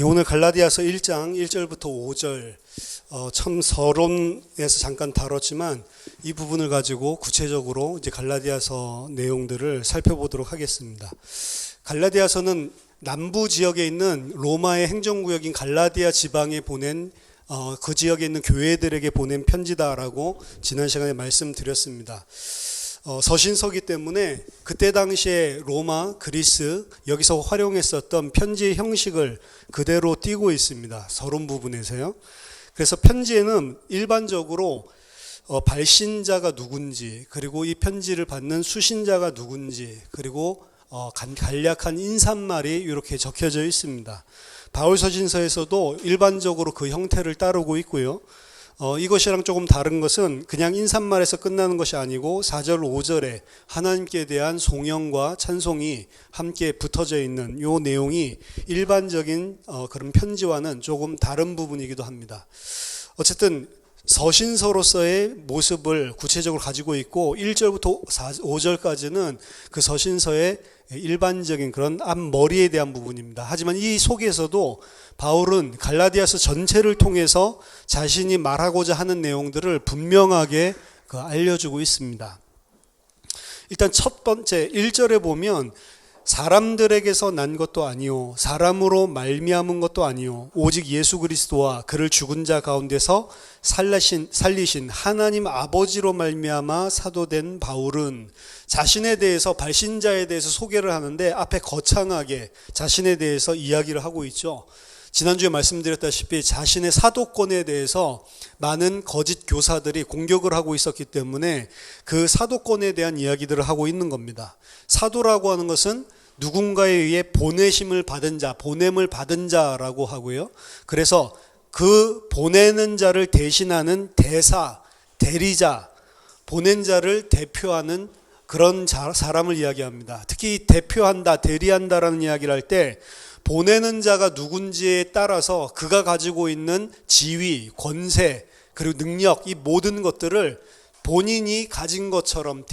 오늘 갈라디아서 1장 1절부터 5절 참 서론에서 잠깐 다뤘지만 이 부분을 가지고 구체적으로 이제 갈라디아서 내용들을 살펴보도록 하겠습니다. 갈라디아서는 남부 지역에 있는 로마의 행정구역인 갈라디아 지방에 보낸 그 지역에 있는 교회들에게 보낸 편지다라고 지난 시간에 말씀드렸습니다. 서신서기 때문에 그때 당시에 로마, 그리스 여기서 활용했었던 편지의 형식을 그대로 띄고 있습니다. 서론 부분에서요. 그래서 편지에는 일반적으로 발신자가 누군지, 그리고 이 편지를 받는 수신자가 누군지, 그리고 간략한 인사말이 이렇게 적혀져 있습니다. 바울 서신서에서도 일반적으로 그 형태를 따르고 있고요. 이것이랑 조금 다른 것은 그냥 인사말에서 끝나는 것이 아니고 4절, 5절에 하나님께 대한 송영과 찬송이 함께 붙어져 있는 이 내용이 일반적인 그런 편지와는 조금 다른 부분이기도 합니다. 어쨌든 서신서로서의 모습을 구체적으로 가지고 있고 1절부터 5절까지는 그 서신서의 일반적인 그런 앞머리에 대한 부분입니다. 하지만 이 속에서도 바울은 갈라디아서 전체를 통해서 자신이 말하고자 하는 내용들을 분명하게 알려주고 있습니다. 일단 첫 번째 1절에 보면 사람들에게서 난 것도 아니요 사람으로 말미암은 것도 아니요 오직 예수 그리스도와 그를 죽은 자 가운데서 살리신 하나님 아버지로 말미암아 사도된 바울은 자신에 대해서 발신자에 대해서 소개를 하는데 앞에 거창하게 자신에 대해서 이야기를 하고 있죠. 지난주에 말씀드렸다시피 자신의 사도권에 대해서 많은 거짓 교사들이 공격을 하고 있었기 때문에 그 사도권에 대한 이야기들을 하고 있는 겁니다. 사도라고 하는 것은 누군가에 의해 보내심을 받은 자, 보냄을 받은 자라고 하고요. 그래서 그 보내는 자를 대신하는 대사, 대리자, 보낸 자를 대표하는 그런 사람을 이야기합니다. 특히 대표한다, 대리한다라는 이야기를 할 때 보내는 자가 누군지에 따라서 그가 가지고 있는 지위, 권세, 그리고 능력, 이 모든 것들을 본인이 가진 것처럼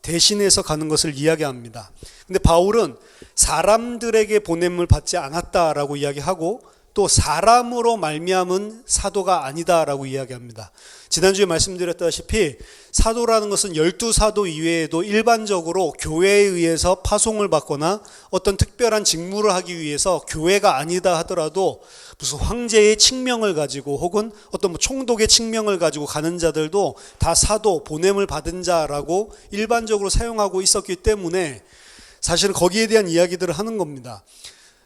대신해서 가는 것을 이야기합니다. 근데 바울은 사람들에게 보냄을 받지 않았다라고 이야기하고 또 사람으로 말미암은 사도가 아니다라고 이야기합니다. 지난주에 말씀드렸다시피 사도라는 것은 12사도 이외에도 일반적으로 교회에 의해서 파송을 받거나 어떤 특별한 직무를 하기 위해서 교회가 아니다 하더라도 무슨 황제의 칙명을 가지고 혹은 어떤 총독의 칙명을 가지고 가는 자들도 다 사도, 보냄을 받은 자라고 일반적으로 사용하고 있었기 때문에 사실은 거기에 대한 이야기들을 하는 겁니다.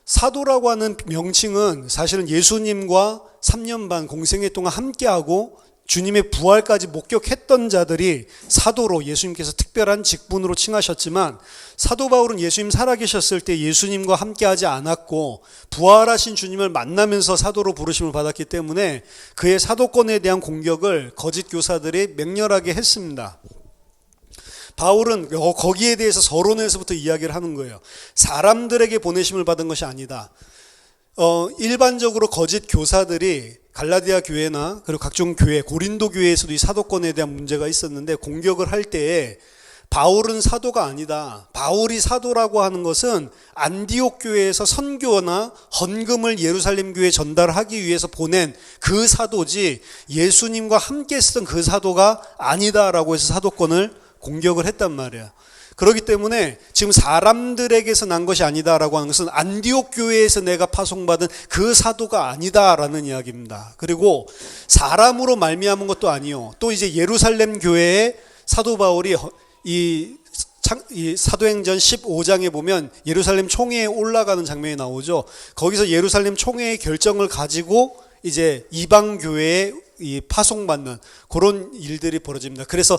사도라고 하는 명칭은 사실은 예수님과 3년 반 공생애 동안 함께하고 주님의 부활까지 목격했던 자들이 사도로 예수님께서 특별한 직분으로 칭하셨지만 사도 바울은 예수님 살아계셨을 때 예수님과 함께하지 않았고 부활하신 주님을 만나면서 사도로 부르심을 받았기 때문에 그의 사도권에 대한 공격을 거짓 교사들이 맹렬하게 했습니다. 바울은 거기에 대해서 서론에서부터 이야기를 하는 거예요. 사람들에게 보내심을 받은 것이 아니다. 일반적으로 거짓 교사들이 갈라디아 교회나 그리고 각종 교회, 고린도 교회에서도 이 사도권에 대한 문제가 있었는데 공격을 할 때에 바울은 사도가 아니다. 바울이 사도라고 하는 것은 안디옥 교회에서 선교나 헌금을 예루살렘 교회에 전달하기 위해서 보낸 그 사도지 예수님과 함께 쓰던 그 사도가 아니다라고 해서 사도권을 공격을 했단 말이에요. 그렇기 때문에 지금 사람들에게서 난 것이 아니다라고 하는 것은 안디옥 교회에서 내가 파송받은 그 사도가 아니다라는 이야기입니다. 그리고 사람으로 말미암은 것도 아니요. 또 이제 예루살렘 교회에 사도 바울이 이 사도행전 15장에 보면 예루살렘 총회에 올라가는 장면이 나오죠. 거기서 예루살렘 총회의 결정을 가지고 이제 이방 교회에 파송받는 그런 일들이 벌어집니다. 그래서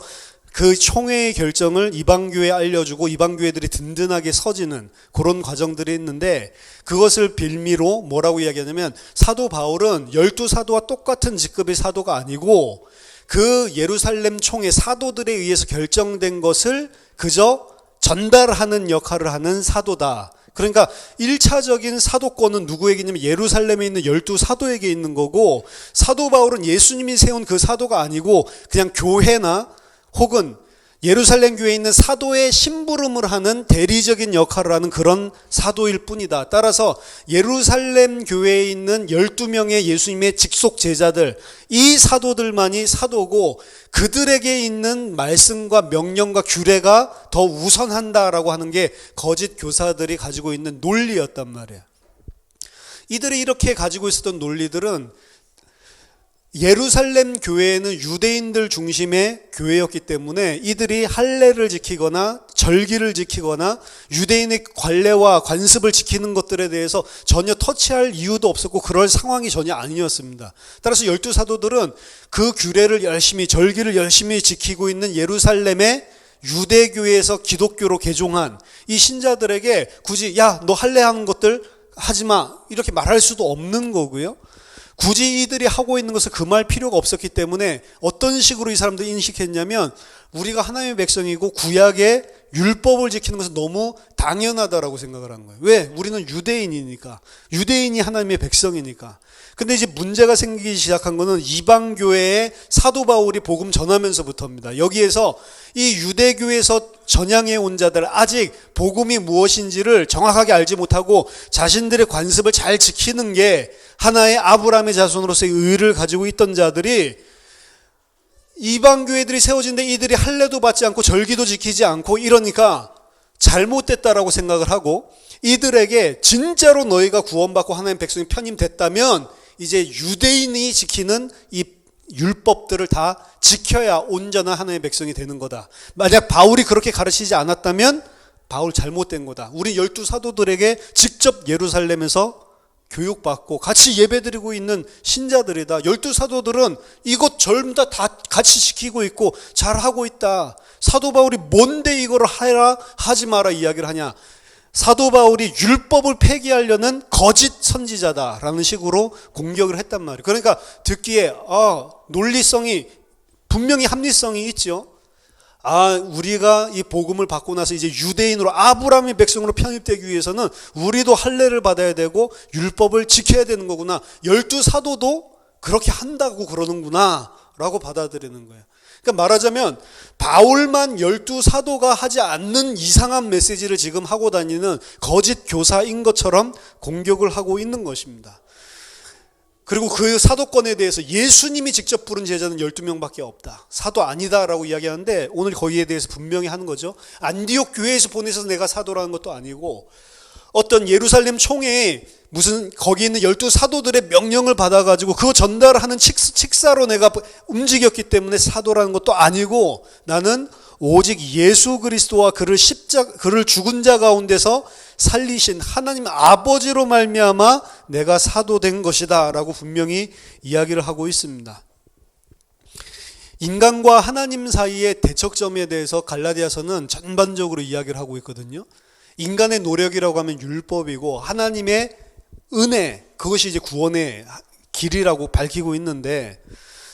그 총회의 결정을 이방교회에 알려주고 이방교회들이 든든하게 서지는 그런 과정들이 있는데 그것을 빌미로 뭐라고 이야기하냐면 사도 바울은 12사도와 똑같은 직급의 사도가 아니고 그 예루살렘 총회 사도들에 의해서 결정된 것을 그저 전달하는 역할을 하는 사도다. 그러니까 1차적인 사도권은 누구에게 있냐면 예루살렘에 있는 12사도에게 있는 거고 사도 바울은 예수님이 세운 그 사도가 아니고 그냥 교회나 혹은 예루살렘 교회에 있는 사도의 심부름을 하는 대리적인 역할을 하는 그런 사도일 뿐이다. 따라서 예루살렘 교회에 있는 12명의 예수님의 직속 제자들, 이 사도들만이 사도고 그들에게 있는 말씀과 명령과 규례가 더 우선한다라고 하는 게 거짓 교사들이 가지고 있는 논리였단 말이에요. 이들이 이렇게 가지고 있었던 논리들은 예루살렘 교회는 유대인들 중심의 교회였기 때문에 이들이 할례를 지키거나 절기를 지키거나 유대인의 관례와 관습을 지키는 것들에 대해서 전혀 터치할 이유도 없었고 그럴 상황이 전혀 아니었습니다. 따라서 12사도들은 그 규례를 열심히, 절기를 열심히 지키고 있는 예루살렘의 유대교회에서 기독교로 개종한 이 신자들에게 굳이 야, 너 할례하는 것들 하지마 이렇게 말할 수도 없는 거고요. 굳이 이들이 하고 있는 것을 금할 필요가 없었기 때문에 어떤 식으로 이 사람들이 인식했냐면 우리가 하나님의 백성이고 구약의 율법을 지키는 것은 너무 당연하다라고 생각을 한 거예요. 왜? 우리는 유대인이니까. 유대인이 하나님의 백성이니까. 근데 이제 문제가 생기기 시작한 거는 이방 교회에 사도 바울이 복음 전하면서부터입니다. 여기에서 이 유대교에서 전향해 온 자들, 아직 복음이 무엇인지를 정확하게 알지 못하고 자신들의 관습을 잘 지키는 게 하나의 아브라함의 자손으로서의 의를 가지고 있던 자들이 이방 교회들이 세워진데 이들이 할례도 받지 않고 절기도 지키지 않고 이러니까 잘못됐다라고 생각을 하고, 이들에게 진짜로 너희가 구원받고 하나님 백성이 편임됐다면 이제 유대인이 지키는 이 율법들을 다 지켜야 온전한 하나님의 백성이 되는 거다. 만약 바울이 그렇게 가르치지 않았다면 바울 잘못된 거다. 우리 12사도들에게 직접 예루살렘에서 교육받고 같이 예배드리고 있는 신자들이다. 12사도들은 이것 전부 다 같이 지키고 있고 잘하고 있다. 사도 바울이 뭔데 이거를 하라 하지 마라 이야기를 하냐. 사도 바울이 율법을 폐기하려는 거짓 선지자다라는 식으로 공격을 했단 말이에요. 그러니까 듣기에 논리성이 분명히 합리성이 있죠. 우리가 이 복음을 받고 나서 이제 유대인으로 아브라함의 백성으로 편입되기 위해서는 우리도 할례를 받아야 되고 율법을 지켜야 되는 거구나. 12사도도 그렇게 한다고 그러는구나 라고 받아들이는 거예요. 그러니까 말하자면 바울만 12사도가 하지 않는 이상한 메시지를 지금 하고 다니는 거짓 교사인 것처럼 공격을 하고 있는 것입니다. 그리고 그 사도권에 대해서 예수님이 직접 부른 제자는 12명밖에 없다. 사도 아니다라고 이야기하는데 오늘 거기에 대해서 분명히 하는 거죠. 안디옥 교회에서 보내서 내가 사도라는 것도 아니고 어떤 예루살렘 총회에 무슨 거기 있는 12사도들의 명령을 받아가지고 그거 전달하는 칙사로 내가 움직였기 때문에 사도라는 것도 아니고 나는 오직 예수 그리스도와 그를 죽은 자 가운데서 살리신 하나님 아버지로 말미암아 내가 사도된 것이다 라고 분명히 이야기를 하고 있습니다. 인간과 하나님 사이의 대척점에 대해서 갈라디아서는 전반적으로 이야기를 하고 있거든요. 인간의 노력이라고 하면 율법이고 하나님의 은혜, 그것이 이제 구원의 길이라고 밝히고 있는데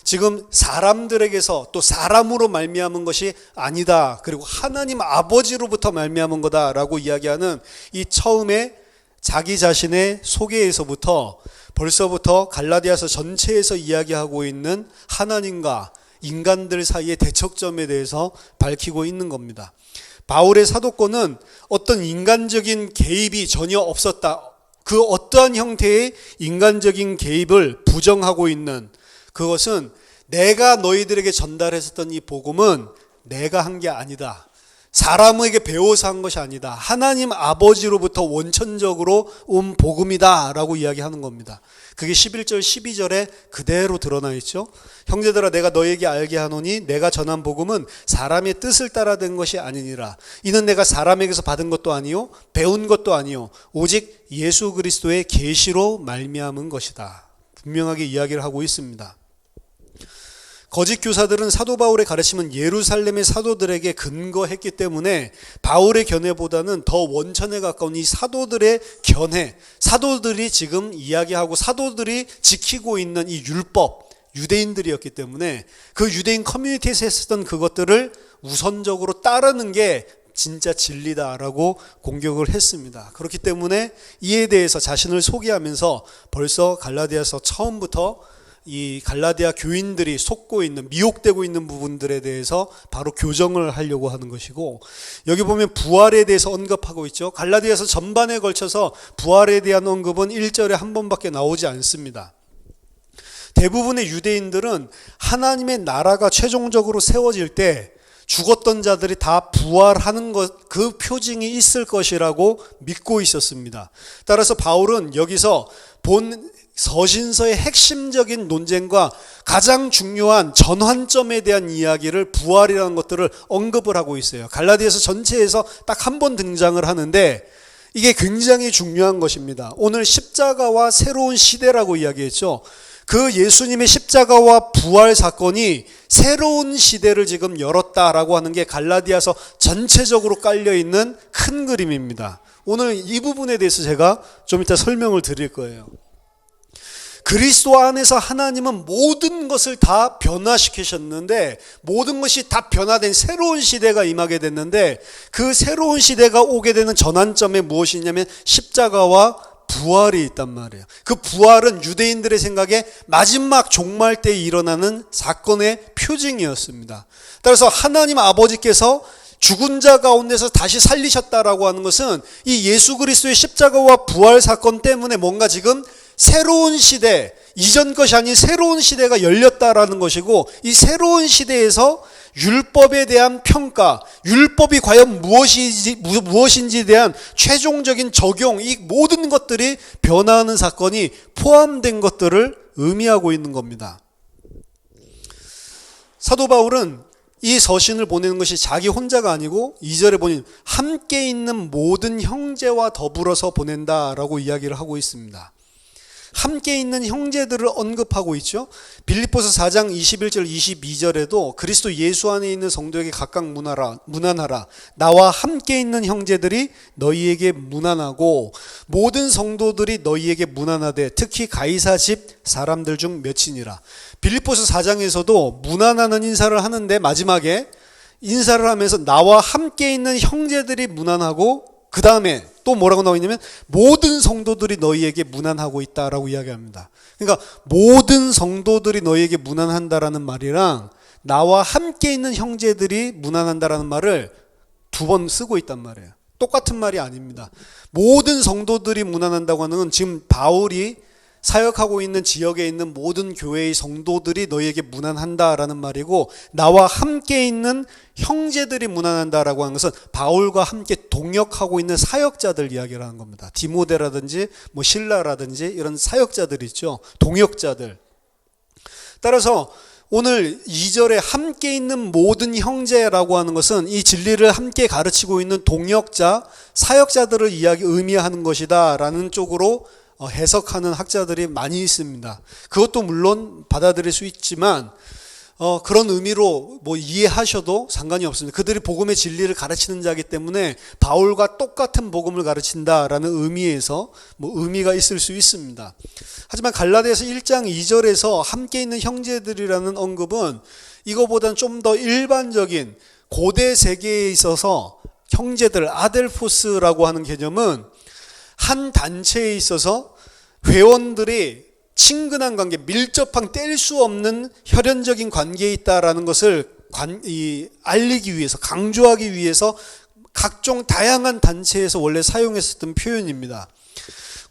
지금 사람들에게서 또 사람으로 말미암은 것이 아니다. 그리고 하나님 아버지로부터 말미암은 거다라고 이야기하는 이 처음에 자기 자신의 소개에서부터 벌써부터 갈라디아서 전체에서 이야기하고 있는 하나님과 인간들 사이의 대척점에 대해서 밝히고 있는 겁니다. 바울의 사도권은 어떤 인간적인 개입이 전혀 없었다. 그 어떠한 형태의 인간적인 개입을 부정하고 있는, 그것은 내가 너희들에게 전달했었던 이 복음은 내가 한 게 아니다. 사람에게 배워서 한 것이 아니다. 하나님 아버지로부터 원천적으로 온 복음이다 라고 이야기하는 겁니다. 그게 11절 12절에 그대로 드러나 있죠. 형제들아 내가 너희에게 알게 하노니 내가 전한 복음은 사람의 뜻을 따라 된 것이 아니니라. 이는 내가 사람에게서 받은 것도 아니요 배운 것도 아니요 오직 예수 그리스도의 계시로 말미암은 것이다. 분명하게 이야기를 하고 있습니다. 거짓 교사들은 사도 바울의 가르침은 예루살렘의 사도들에게 근거했기 때문에 바울의 견해보다는 더 원천에 가까운 이 사도들의 견해, 사도들이 지금 이야기하고 사도들이 지키고 있는 이 율법, 유대인들이었기 때문에 그 유대인 커뮤니티에서 했었던 그것들을 우선적으로 따르는 게 진짜 진리다라고 공격을 했습니다. 그렇기 때문에 이에 대해서 자신을 소개하면서 벌써 갈라디아서 처음부터 이 갈라디아 교인들이 속고 있는, 미혹되고 있는 부분들에 대해서 바로 교정을 하려고 하는 것이고, 여기 보면 부활에 대해서 언급하고 있죠. 갈라디아서 전반에 걸쳐서 부활에 대한 언급은 1절에 한 번밖에 나오지 않습니다. 대부분의 유대인들은 하나님의 나라가 최종적으로 세워질 때 죽었던 자들이 다 부활하는 것, 그 표징이 있을 것이라고 믿고 있었습니다. 따라서 바울은 여기서 본 서신서의 핵심적인 논쟁과 가장 중요한 전환점에 대한 이야기를, 부활이라는 것들을 언급을 하고 있어요. 갈라디아서 전체에서 딱 한 번 등장을 하는데 이게 굉장히 중요한 것입니다. 오늘 십자가와 새로운 시대라고 이야기했죠. 그 예수님의 십자가와 부활 사건이 새로운 시대를 지금 열었다라고 하는 게 갈라디아서 전체적으로 깔려있는 큰 그림입니다. 오늘 이 부분에 대해서 제가 좀 이따 설명을 드릴 거예요. 그리스도 안에서 하나님은 모든 것을 다 변화시키셨는데, 모든 것이 다 변화된 새로운 시대가 임하게 됐는데, 그 새로운 시대가 오게 되는 전환점에 무엇이냐면 십자가와 부활이 있단 말이에요. 그 부활은 유대인들의 생각에 마지막 종말 때 일어나는 사건의 표징이었습니다. 따라서 하나님 아버지께서 죽은 자 가운데서 다시 살리셨다라고 하는 것은 이 예수 그리스도의 십자가와 부활 사건 때문에 뭔가 지금 새로운 시대, 이전 것이 아닌 새로운 시대가 열렸다라는 것이고, 이 새로운 시대에서 율법에 대한 평가, 율법이 과연 무엇인지에 대한 최종적인 적용, 이 모든 것들이 변화하는 사건이 포함된 것들을 의미하고 있는 겁니다. 사도 바울은 이 서신을 보내는 것이 자기 혼자가 아니고 2절에 보니 함께 있는 모든 형제와 더불어서 보낸다라고 이야기를 하고 있습니다. 함께 있는 형제들을 언급하고 있죠. 빌립보서 4장 21절 22절에도 그리스도 예수 안에 있는 성도에게 각각 문안하라. 나와 함께 있는 형제들이 너희에게 문안하고 모든 성도들이 너희에게 문안하되 특히 가이사 집 사람들 중 몇이니라. 빌립보서 4장에서도 문안하는 인사를 하는데 마지막에 인사를 하면서 나와 함께 있는 형제들이 문안하고 그 다음에 또 뭐라고 나와 있냐면 모든 성도들이 너희에게 문안하고 있다라고 이야기합니다. 그러니까 모든 성도들이 너희에게 문안한다라는 말이랑 나와 함께 있는 형제들이 문안한다라는 말을 두 번 쓰고 있단 말이에요. 똑같은 말이 아닙니다. 모든 성도들이 문안한다고 하는 건 지금 바울이 사역하고 있는 지역에 있는 모든 교회의 성도들이 너희에게 문안한다라는 말이고, 나와 함께 있는 형제들이 문안한다라고 하는 것은 바울과 함께 동역하고 있는 사역자들 이야기를 하는 겁니다. 디모데라든지 뭐 실라라든지 이런 사역자들 있죠. 동역자들. 따라서 오늘 2절에 함께 있는 모든 형제라고 하는 것은 이 진리를 함께 가르치고 있는 동역자, 사역자들을 의미하는 것이다 라는 쪽으로 해석하는 학자들이 많이 있습니다. 그것도 물론 받아들일 수 있지만 그런 의미로 뭐 이해하셔도 상관이 없습니다. 그들이 복음의 진리를 가르치는 자이기 때문에 바울과 똑같은 복음을 가르친다라는 의미에서 뭐 의미가 있을 수 있습니다. 하지만 갈라디아서 1장 2절에서 함께 있는 형제들이라는 언급은 이거보다는 좀 더 일반적인 고대 세계에 있어서 형제들, 아델포스라고 하는 개념은 한 단체에 있어서 회원들이 친근한 관계, 밀접한 뗄 수 없는 혈연적인 관계에 있다라는 것을 알리기 위해서, 강조하기 위해서 각종 다양한 단체에서 원래 사용했었던 표현입니다.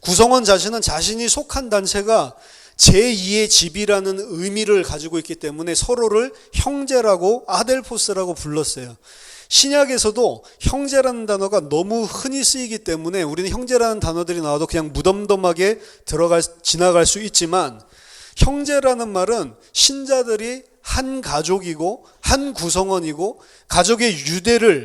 구성원 자신은 자신이 속한 단체가 제2의 집이라는 의미를 가지고 있기 때문에 서로를 형제라고, 아델포스라고 불렀어요. 신약에서도 형제라는 단어가 너무 흔히 쓰이기 때문에 우리는 형제라는 단어들이 나와도 그냥 무덤덤하게 지나갈 수 있지만, 형제라는 말은 신자들이 한 가족이고 한 구성원이고 가족의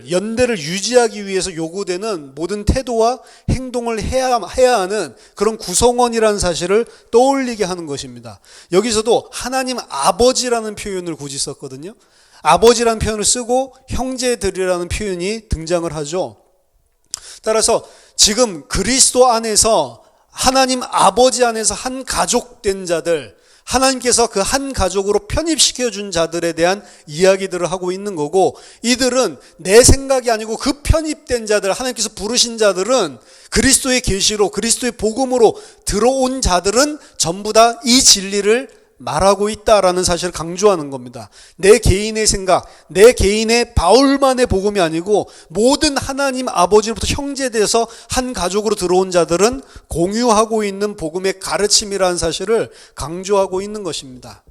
연대를 유지하기 위해서 요구되는 모든 태도와 행동을 해야 하는 그런 구성원이라는 사실을 떠올리게 하는 것입니다. 여기서도 하나님 아버지라는 표현을 굳이 썼거든요. 아버지라는 표현을 쓰고 형제들이라는 표현이 등장을 하죠. 따라서 지금 그리스도 안에서 하나님 아버지 안에서 한 가족된 자들, 하나님께서 그 한 가족으로 편입시켜준 자들에 대한 이야기들을 하고 있는 거고, 이들은 내 생각이 아니고 그 편입된 자들, 하나님께서 부르신 자들은 그리스도의 계시로, 그리스도의 복음으로 들어온 자들은 전부 다 이 진리를 말하고 있다라는 사실을 강조하는 겁니다. 내 개인의 생각, 내 개인의 바울만의 복음이 아니고 모든 하나님 아버지로부터 형제돼서 한 가족으로 들어온 자들은 공유하고 있는 복음의 가르침이라는 사실을 강조하고 있는 것입니다.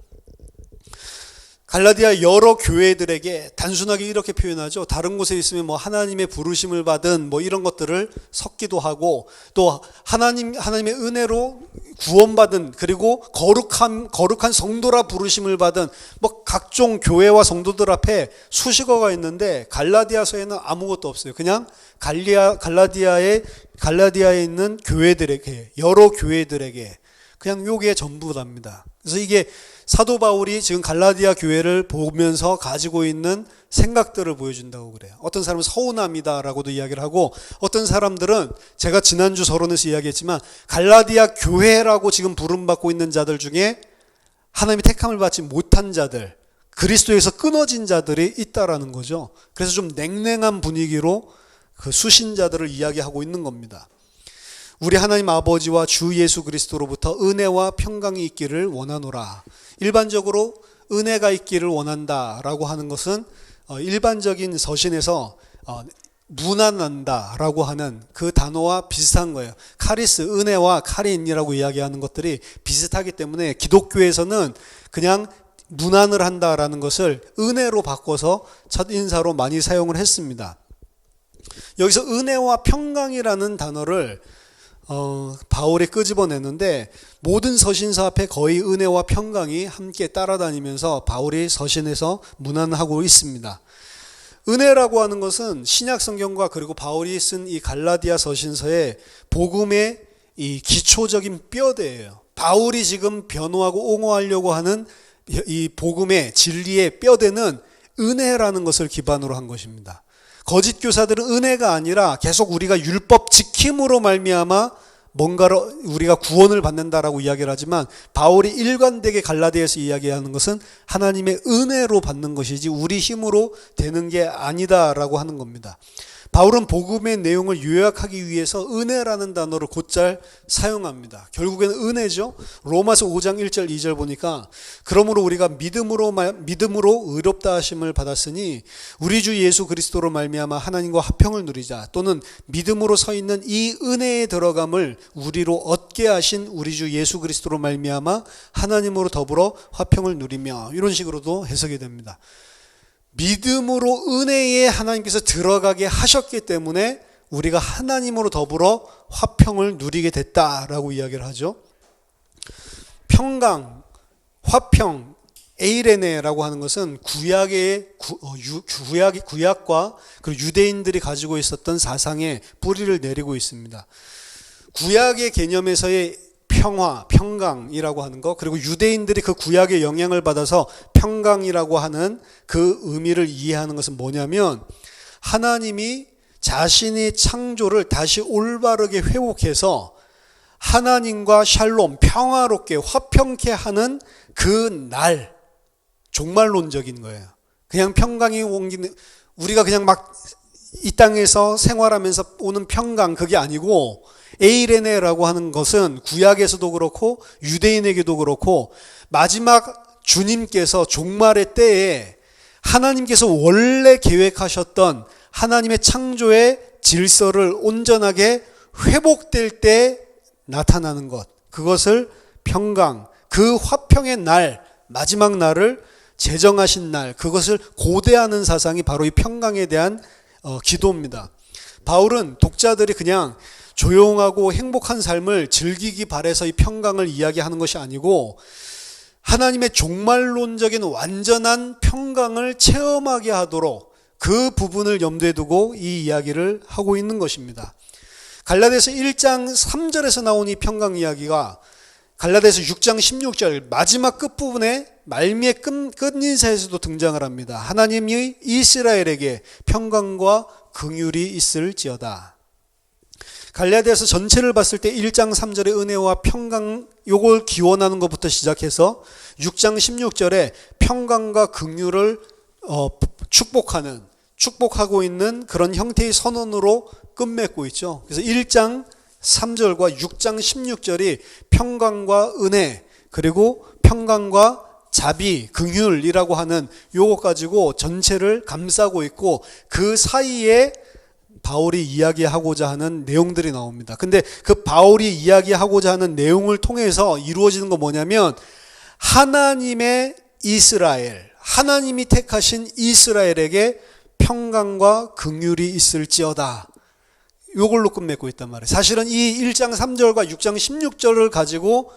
갈라디아 여러 교회들에게 단순하게 이렇게 표현하죠. 다른 곳에 있으면 뭐 하나님의 부르심을 받은 뭐 이런 것들을 섞기도 하고, 또 하나님의 은혜로 구원받은, 그리고 거룩한 성도라 부르심을 받은 뭐 각종 교회와 성도들 앞에 수식어가 있는데, 갈라디아서에는 아무것도 없어요. 그냥 갈라디아에 있는 교회들에게, 여러 교회들에게 그냥 요게 전부랍니다. 그래서 이게 사도 바울이 지금 갈라디아 교회를 보면서 가지고 있는 생각들을 보여준다고 그래요. 어떤 사람은 서운함이다라고도 이야기를 하고, 어떤 사람들은 제가 지난주 서론에서 이야기했지만 갈라디아 교회라고 지금 부름받고 있는 자들 중에 하나님의 택함을 받지 못한 자들, 그리스도에서 끊어진 자들이 있다라는 거죠. 그래서 좀 냉랭한 분위기로 그 수신자들을 이야기하고 있는 겁니다. 우리 하나님 아버지와 주 예수 그리스도로부터 은혜와 평강이 있기를 원하노라. 일반적으로 은혜가 있기를 원한다라고 하는 것은 일반적인 서신에서 무난한다라고 하는 그 단어와 비슷한 거예요. 카리스, 은혜와 카린이라고 이야기하는 것들이 비슷하기 때문에 기독교에서는 그냥 무난을 한다라는 것을 은혜로 바꿔서 첫인사로 많이 사용을 했습니다. 여기서 은혜와 평강이라는 단어를 바울이 끄집어내는데, 모든 서신서 앞에 거의 은혜와 평강이 함께 따라다니면서 바울이 서신에서 문안하고 있습니다. 은혜라고 하는 것은 신약 성경과 그리고 바울이 쓴 이 갈라디아 서신서의 복음의 이 기초적인 뼈대예요. 바울이 지금 변호하고 옹호하려고 하는 이 복음의 진리의 뼈대는 은혜라는 것을 기반으로 한 것입니다. 거짓 교사들은 은혜가 아니라 계속 우리가 율법 지킴으로 말미암아 뭔가를 우리가 구원을 받는다라고 이야기를 하지만, 바울이 일관되게 갈라디아에서 이야기하는 것은 하나님의 은혜로 받는 것이지 우리 힘으로 되는 게 아니다라고 하는 겁니다. 바울은 복음의 내용을 요약하기 위해서 은혜라는 단어를 곧잘 사용합니다. 결국에는 은혜죠. 로마서 5장 1절 2절 보니까, 그러므로 우리가 믿음으로 의롭다 하심을 받았으니 우리 주 예수 그리스도로 말미암아 하나님과 화평을 누리자, 또는 믿음으로 서 있는 이 은혜에 들어감을 우리로 얻게 하신 우리 주 예수 그리스도로 말미암아 하나님으로 더불어 화평을 누리며, 이런 식으로도 해석이 됩니다. 믿음으로 은혜에 하나님께서 들어가게 하셨기 때문에 우리가 하나님으로 더불어 화평을 누리게 됐다라고 이야기를 하죠. 평강, 화평, 에이레네라고 하는 것은 구약과 그리고 유대인들이 가지고 있었던 사상에 뿌리를 내리고 있습니다. 구약의 개념에서의 평화, 평강이라고 하는 것, 그리고 유대인들이 그 구약의 영향을 받아서 평강이라고 하는 그 의미를 이해하는 것은 뭐냐면, 하나님이 자신의 창조를 다시 올바르게 회복해서 하나님과 샬롬, 평화롭게 화평케 하는 그 날, 종말론적인 거예요. 그냥 평강이 옮기는, 우리가 그냥 막 이 땅에서 생활하면서 오는 평강, 그게 아니고, 에이레네라고 하는 것은 구약에서도 그렇고 유대인에게도 그렇고 마지막 주님께서 종말의 때에 하나님께서 원래 계획하셨던 하나님의 창조의 질서를 온전하게 회복될 때 나타나는 것, 그것을 평강, 그 화평의 날, 마지막 날을 제정하신 날, 그것을 고대하는 사상이 바로 이 평강에 대한 기도입니다. 바울은 독자들이 그냥 조용하고 행복한 삶을 즐기기 바라서 이 평강을 이야기하는 것이 아니고, 하나님의 종말론적인 완전한 평강을 체험하게 하도록 그 부분을 염두에 두고 이 이야기를 하고 있는 것입니다. 갈라디아서 1장 3절에서 나온 이 평강 이야기가 갈라디아서 6장 16절 마지막 끝부분에 말미의 끝인사에서도 등장을 합니다. 하나님이 이스라엘에게 평강과 긍휼이 있을지어다. 갈라디아서 전체를 봤을 때 1장 3절의 은혜와 평강, 요걸 기원하는 것부터 시작해서 6장 16절에 평강과 긍휼을 축복하고 있는 그런 형태의 선언으로 끝맺고 있죠. 그래서 1장 3절과 6장 16절이 평강과 은혜, 그리고 평강과 자비, 긍휼이라고 하는 요것 가지고 전체를 감싸고 있고 그 사이에 바울이 이야기하고자 하는 내용들이 나옵니다. 근데 그 바울이 이야기하고자 하는 내용을 통해서 이루어지는 건 뭐냐면 하나님의 이스라엘, 하나님이 택하신 이스라엘에게 평강과 긍휼이 있을지어다. 요걸로 끝맺고 있단 말이에요. 사실은 이 1장 3절과 6장 16절을 가지고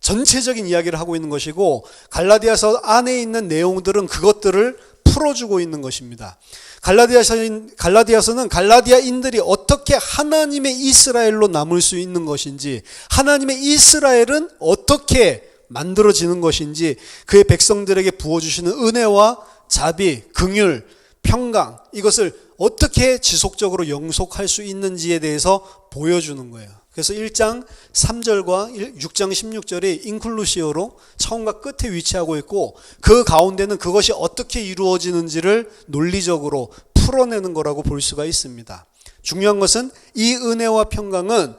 전체적인 이야기를 하고 있는 것이고 갈라디아서 안에 있는 내용들은 그것들을 풀어주고 있는 것입니다. 갈라디아서는 갈라디아인들이 어떻게 하나님의 이스라엘로 남을 수 있는 것인지, 하나님의 이스라엘은 어떻게 만들어지는 것인지, 그의 백성들에게 부어주시는 은혜와 자비, 긍휼, 평강, 이것을 어떻게 지속적으로 영속할 수 있는지에 대해서 보여주는 거예요. 그래서 1장 3절과 6장 16절이 인클루시오로 처음과 끝에 위치하고 있고 그 가운데는 그것이 어떻게 이루어지는지를 논리적으로 풀어내는 거라고 볼 수가 있습니다. 중요한 것은 이 은혜와 평강은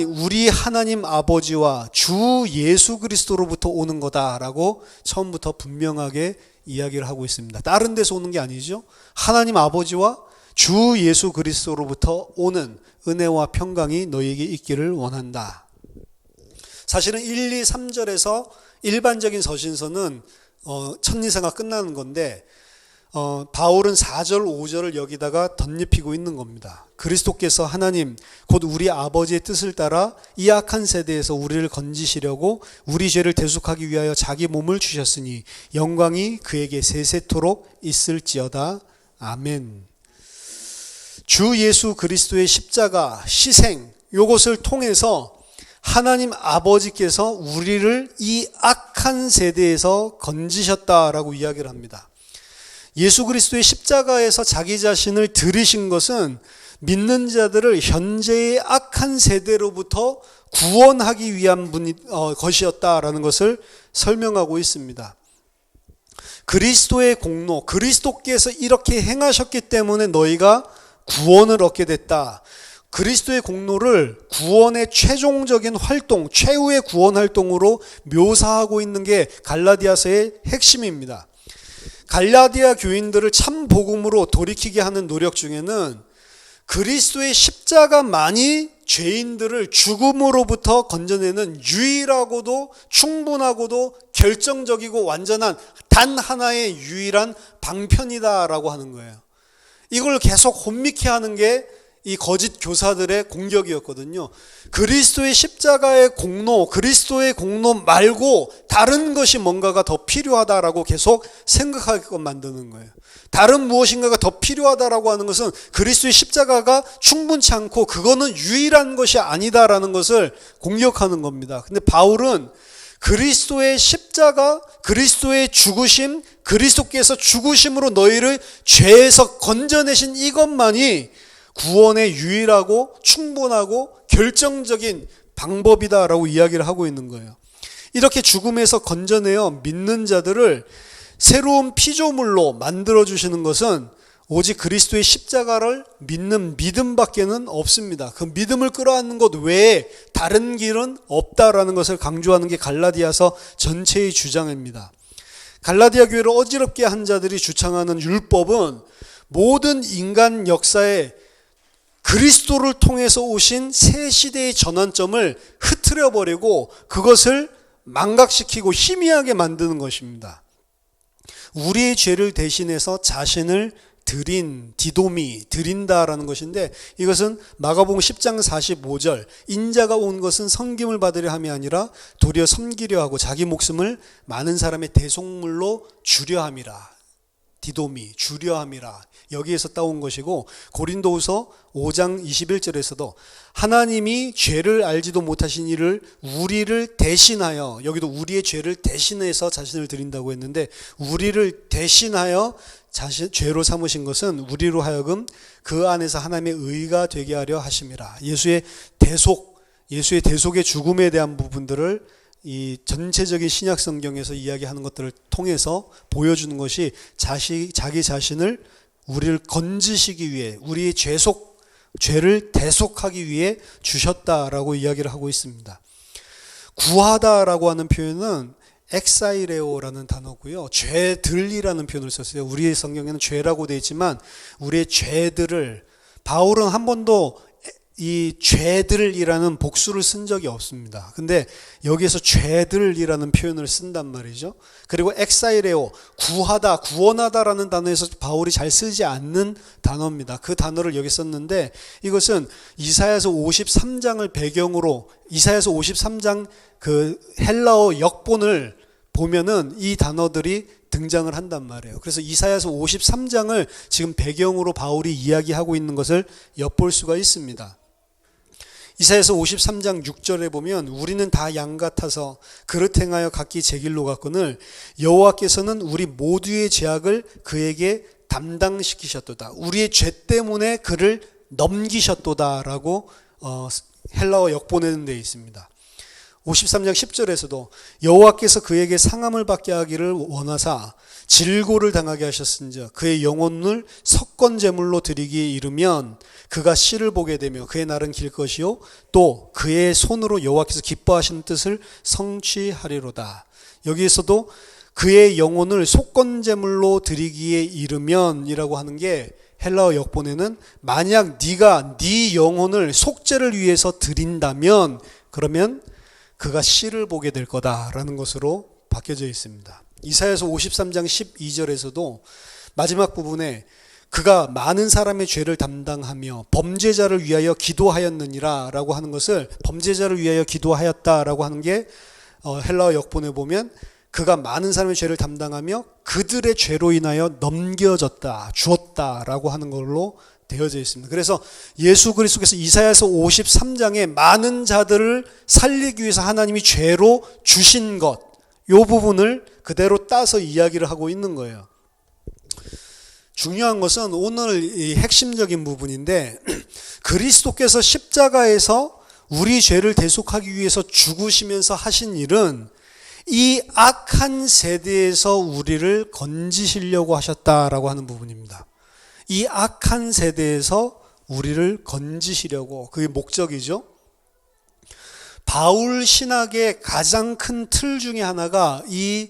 우리 하나님 아버지와 주 예수 그리스도로부터 오는 거다라고 처음부터 분명하게 이야기를 하고 있습니다. 다른 데서 오는 게 아니죠. 하나님 아버지와 주 예수 그리스도로부터 오는 은혜와 평강이 너희에게 있기를 원한다. 사실은 1, 2, 3절에서 일반적인 서신서는 첫인사가 끝나는 건데 바울은 4절, 5절을 여기다가 덧입히고 있는 겁니다. 그리스도께서 하나님 곧 우리 아버지의 뜻을 따라 이 악한 세대에서 우리를 건지시려고 우리 죄를 대속하기 위하여 자기 몸을 주셨으니 영광이 그에게 세세토록 있을지어다. 아멘. 주 예수 그리스도의 십자가, 희생, 이것을 통해서 하나님 아버지께서 우리를 이 악한 세대에서 건지셨다라고 이야기를 합니다. 예수 그리스도의 십자가에서 자기 자신을 들이신 것은 믿는 자들을 현재의 악한 세대로부터 구원하기 위한 것이었다라는 것을 설명하고 있습니다. 그리스도의 공로, 그리스도께서 이렇게 행하셨기 때문에 너희가 구원을 얻게 됐다. 그리스도의 공로를 구원의 최종적인 활동, 최후의 구원 활동으로 묘사하고 있는 게 갈라디아서의 핵심입니다. 갈라디아 교인들을 참 복음으로 돌이키게 하는 노력 중에는 그리스도의 십자가만이 죄인들을 죽음으로부터 건져내는 유일하고도 충분하고도 결정적이고 완전한 단 하나의 유일한 방편이다라고 하는 거예요. 이걸 계속 혼미케 하는 게 이 거짓 교사들의 공격이었거든요. 그리스도의 십자가의 공로, 그리스도의 공로 말고 다른 것이 뭔가가 더 필요하다라고 계속 생각하게끔 만드는 거예요. 다른 무엇인가가 더 필요하다라고 하는 것은 그리스도의 십자가가 충분치 않고 그거는 유일한 것이 아니다라는 것을 공격하는 겁니다. 근데 바울은 그리스도의 십자가, 그리스도의 죽으심, 그리스도께서 죽으심으로 너희를 죄에서 건져내신 이것만이 구원의 유일하고 충분하고 결정적인 방법이다라고 이야기를 하고 있는 거예요. 이렇게 죽음에서 건져내어 믿는 자들을 새로운 피조물로 만들어주시는 것은 오직 그리스도의 십자가를 믿는 믿음밖에는 없습니다. 그 믿음을 끌어안는 것 외에 다른 길은 없다라는 것을 강조하는 게 갈라디아서 전체의 주장입니다. 갈라디아 교회를 어지럽게 한 자들이 주창하는 율법은 모든 인간 역사에 그리스도를 통해서 오신 새 시대의 전환점을 흐트려버리고 그것을 망각시키고 희미하게 만드는 것입니다. 우리의 죄를 대신해서 자신을 드린다라는 것인데 이것은 마가복음 10장 45절 인자가 온 것은 섬김을 받으려 함이 아니라 도리어 섬기려 하고 자기 목숨을 많은 사람의 대속물로 주려 함이라. 주려 함이라. 여기에서 따온 것이고 고린도후서 5장 21절에서도 하나님이 죄를 알지도 못하신 이를 우리를 대신하여, 여기도 우리의 죄를 대신해서 자신을 드린다고 했는데 우리를 대신하여 죄로 삼으신 것은 우리로 하여금 그 안에서 하나님의 의가 되게 하려 하심이라. 예수의 대속의 죽음에 대한 부분들을 이 전체적인 신약 성경에서 이야기하는 것들을 통해서 보여주는 것이 자기 자신을 우리를 건지시기 위해, 우리의 죄를 대속하기 위해 주셨다라고 이야기를 하고 있습니다. 구하다라고 하는 표현은 엑사이레오라는 단어고요. 죄들이라는 표현을 썼어요. 우리의 성경에는 죄라고 되어 있지만 우리의 죄들을, 바울은 한 번도 이 죄들이라는 복수를 쓴 적이 없습니다. 근데 여기에서 죄들이라는 표현을 쓴단 말이죠. 그리고 엑사이레오, 구하다, 구원하다라는 단어에서 바울이 잘 쓰지 않는 단어입니다. 그 단어를 여기 썼는데 이것은 이사야서 53장을 배경으로, 이사야서 53장 그 헬라어 역본을 보면은 이 단어들이 등장을 한단 말이에요. 그래서 이사야서 53장을 지금 배경으로 바울이 이야기하고 있는 것을 엿볼 수가 있습니다. 이사야서 53장 6절에 보면 우리는 다 양 같아서 그릇 행하여 각기 제 길로 갔거늘 여호와께서는 우리 모두의 죄악을 그에게 담당시키셨도다. 우리의 죄 때문에 그를 넘기셨도다라고 헬라어 역본에는 되어 있습니다. 53장 10절에서도 여호와께서 그에게 상함을 받게 하기를 원하사 질고를 당하게 하셨은즉 그의 영혼을 석권제물로 드리기에 이르면 그가 씨를 보게 되며 그의 날은 길 것이요 또 그의 손으로 여호와께서 기뻐하시는 뜻을 성취하리로다. 여기에서도 그의 영혼을 속건제물로 드리기에 이르면 이라고 하는 게 헬라어 역본에는 만약 네가 네 영혼을 속죄를 위해서 드린다면 그러면 그가 씨를 보게 될 거다라는 것으로 바뀌어져 있습니다. 이사야서 53장 12절에서도 마지막 부분에 그가 많은 사람의 죄를 담당하며 범죄자를 위하여 기도하였느니라 라고 하는 것을, 범죄자를 위하여 기도하였다라고 하는 게 헬라어 역본에 보면 그가 많은 사람의 죄를 담당하며 그들의 죄로 인하여 넘겨졌다, 주었다라고 하는 걸로 되어져 있습니다. 그래서 예수 그리스도께서 이사야서 53장에 많은 자들을 살리기 위해서 하나님이 죄로 주신 것, 이 부분을 그대로 따서 이야기를 하고 있는 거예요. 중요한 것은 오늘 이 핵심적인 부분인데 그리스도께서 십자가에서 우리 죄를 대속하기 위해서 죽으시면서 하신 일은 이 악한 세대에서 우리를 건지시려고 하셨다라고 하는 부분입니다. 이 악한 세대에서 우리를 건지시려고, 그게 목적이죠. 바울 신학의 가장 큰 틀 중에 하나가 이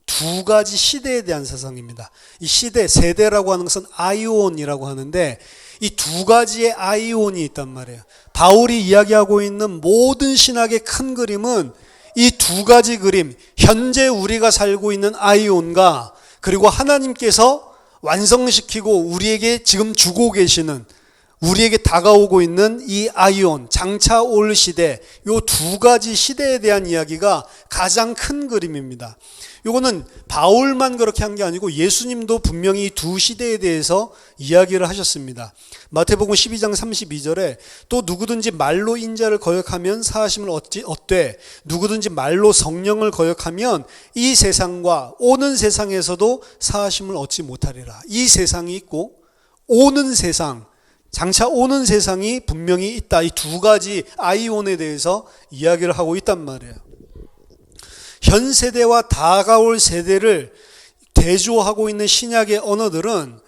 두 가지 시대에 대한 사상입니다. 이 시대, 세대라고 하는 것은 아이온이라고 하는데 이 두 가지의 아이온이 있단 말이에요. 바울이 이야기하고 있는 모든 신학의 큰 그림은 이 두 가지 그림, 현재 우리가 살고 있는 아이온과 그리고 하나님께서 완성시키고 우리에게 지금 주고 계시는, 우리에게 다가오고 있는 이 아이온, 장차 올 시대, 이 두 가지 시대에 대한 이야기가 가장 큰 그림입니다. 이거는 바울만 그렇게 한 게 아니고 예수님도 분명히 이 두 시대에 대해서 이야기를 하셨습니다. 마태복음 12장 32절에 또 누구든지 말로 인자를 거역하면 사하심을 얻되 누구든지 말로 성령을 거역하면 이 세상과 오는 세상에서도 사하심을 얻지 못하리라. 이 세상이 있고 오는 세상, 장차 오는 세상이 분명히 있다. 이 두 가지 아이온에 대해서 이야기를 하고 있단 말이에요. 현 세대와 다가올 세대를 대조하고 있는 신약의 언어들은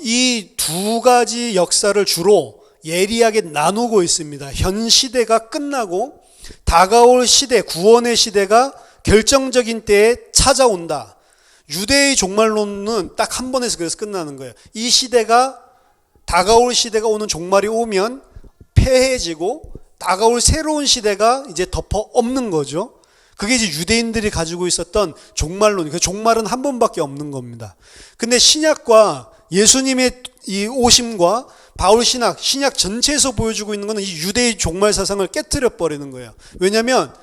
이 두 가지 역사를 주로 예리하게 나누고 있습니다. 현 시대가 끝나고 다가올 시대, 구원의 시대가 결정적인 때에 찾아온다. 유대의 종말론은 딱 한 번에서 그래서 끝나는 거예요. 이 시대가, 다가올 시대가 오는 종말이 오면 패해지고 다가올 새로운 시대가 이제 덮어 엎는 거죠. 그게 이제 유대인들이 가지고 있었던 종말론. 그 종말은 한 번밖에 없는 겁니다. 근데 신약과 예수님의 이 오심과 바울 신약 전체에서 보여주고 있는 것은 이 유대의 종말 사상을 깨트려 버리는 거예요. 왜냐하면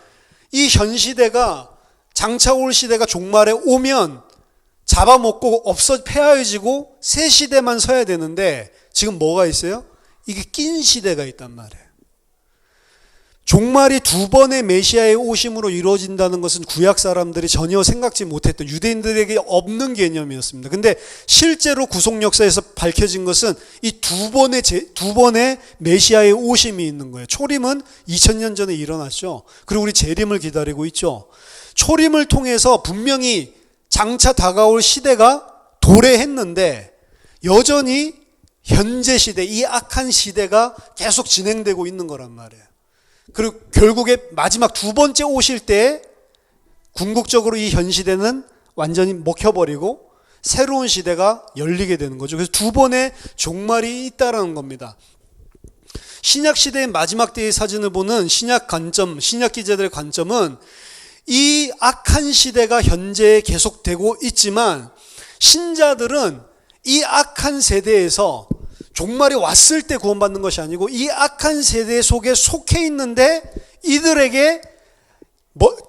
이 현 시대가, 장차 올 시대가 종말에 오면 잡아먹고 폐하여지고 새 시대만 서야 되는데 지금 뭐가 있어요? 이게 낀 시대가 있단 말이에요. 종말이 두 번의 메시아의 오심으로 이루어진다는 것은 구약 사람들이 전혀 생각지 못했던, 유대인들에게 없는 개념이었습니다. 근데 실제로 구속 역사에서 밝혀진 것은 이 두 번의 메시아의 오심이 있는 거예요. 초림은 2000년 전에 일어났죠. 그리고 우리 재림을 기다리고 있죠. 초림을 통해서 분명히 장차 다가올 시대가 도래했는데 여전히 현재 시대, 이 악한 시대가 계속 진행되고 있는 거란 말이에요. 그리고 결국에 마지막 두 번째 오실 때 궁극적으로 이 현 시대는 완전히 먹혀버리고 새로운 시대가 열리게 되는 거죠. 그래서 두 번의 종말이 있다라는 겁니다. 신약 시대의 마지막 때의 사진을 보는 신약 관점, 신약 기자들의 관점은 이 악한 시대가 현재 계속되고 있지만 신자들은 이 악한 세대에서 종말이 왔을 때 구원받는 것이 아니고 이 악한 세대 속에 속해 있는데 이들에게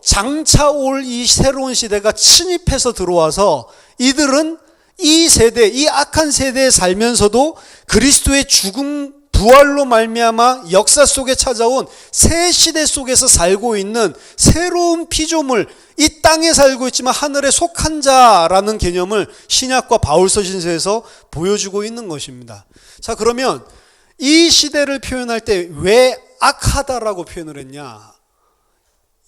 장차 올 이 새로운 시대가 침입해서 들어와서 이들은 이 세대, 이 악한 세대에 살면서도 그리스도의 죽음, 부활로 말미암아 역사 속에 찾아온 새 시대 속에서 살고 있는 새로운 피조물, 이 땅에 살고 있지만 하늘에 속한 자라는 개념을 신약과 바울서신서에서 보여주고 있는 것입니다. 자, 그러면 이 시대를 표현할 때 왜 악하다라고 표현을 했냐?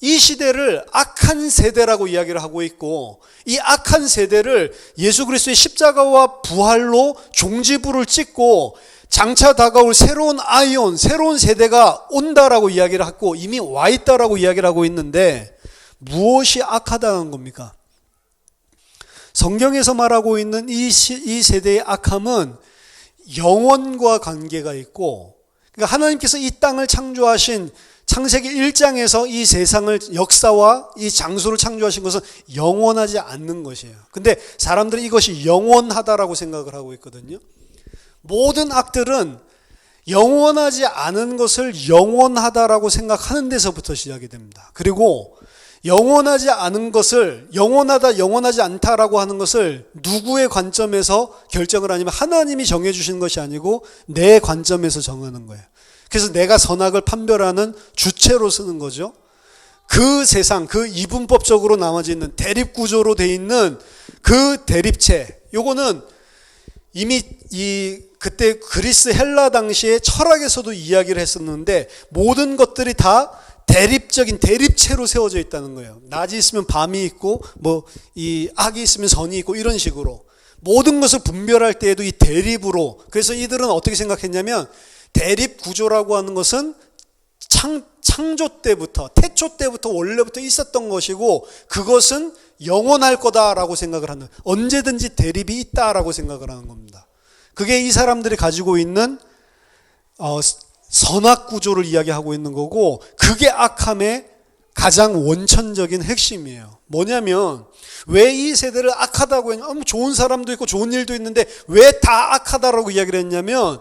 이 시대를 악한 세대라고 이야기를 하고 있고 이 악한 세대를 예수 그리스도의 십자가와 부활로 종지부를 찍고 장차 다가올 새로운 아이온, 새로운 세대가 온다라고 이야기를 하고 이미 와 있다라고 이야기를 하고 있는데 무엇이 악하다는 겁니까? 성경에서 말하고 있는 이 세대의 악함은 영원과 관계가 있고, 그러니까 하나님께서 이 땅을 창조하신 창세기 1장에서 이 세상을 역사와 이 장소를 창조하신 것은 영원하지 않는 것이에요. 근데 사람들은 이것이 영원하다라고 생각을 하고 있거든요. 모든 악들은 영원하지 않은 것을 영원하다라고 생각하는 데서부터 시작이 됩니다. 그리고 영원하지 않은 것을 영원하다, 영원하지 않다라고 하는 것을 누구의 관점에서 결정을 하냐면 하나님이 정해주신 것이 아니고 내 관점에서 정하는 거예요. 그래서 내가 선악을 판별하는 주체로 쓰는 거죠. 그 세상, 그 이분법적으로 나눠져 있는 대립구조로 돼 있는 그 대립체, 요거는 이미 그때 그리스 헬라 당시에 철학에서도 이야기를 했었는데 모든 것들이 다 대립적인 대립체로 세워져 있다는 거예요. 낮이 있으면 밤이 있고 이 악이 있으면 선이 있고 이런 식으로 모든 것을 분별할 때에도 이 대립으로. 그래서 이들은 어떻게 생각했냐면 대립 구조라고 하는 것은 창조 때부터 태초 때부터 원래부터 있었던 것이고 그것은 영원할 거다라고 생각을 하는, 언제든지 대립이 있다라고 생각을 하는 겁니다. 그게 이 사람들이 가지고 있는 선악 구조를 이야기하고 있는 거고 그게 악함의 가장 원천적인 핵심이에요. 뭐냐면 왜 이 세대를 악하다고 했냐면 좋은 사람도 있고 좋은 일도 있는데 왜 다 악하다라고 이야기를 했냐면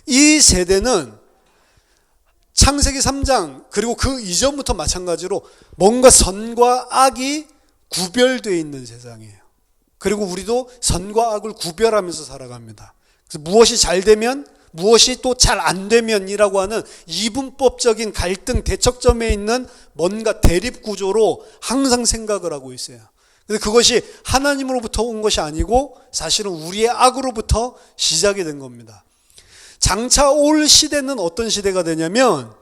이 세대는 창세기 3장 그리고 그 이전부터 마찬가지로 뭔가 선과 악이 구별되어 있는 세상이에요. 그리고 우리도 선과 악을 구별하면서 살아갑니다. 그래서 무엇이 잘 되면 무엇이 또 잘 안 되면이라고 하는 이분법적인 갈등 대척점에 있는 뭔가 대립 구조로 항상 생각을 하고 있어요. 근데 그것이 하나님으로부터 온 것이 아니고 사실은 우리의 악으로부터 시작이 된 겁니다. 장차 올 시대는 어떤 시대가 되냐면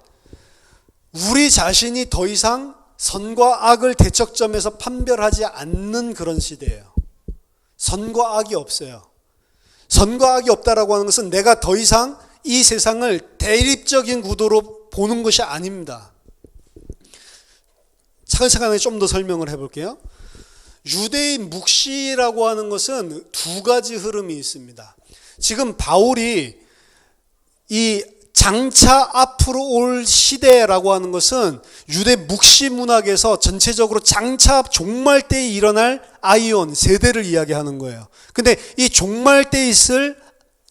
우리 자신이 더 이상 선과 악을 대척점에서 판별하지 않는 그런 시대예요. 선과 악이 없어요. 선과 악이 없다라고 하는 것은 내가 더 이상 이 세상을 대립적인 구도로 보는 것이 아닙니다. 차근차근히 좀 더 설명을 해볼게요. 유대인 묵시라고 하는 것은 두 가지 흐름이 있습니다. 지금 바울이 이 장차 앞으로 올 시대라고 하는 것은 유대 묵시 문학에서 전체적으로 장차 종말 때에 일어날 아이온 세대를 이야기하는 거예요. 근데 이 종말 때에 있을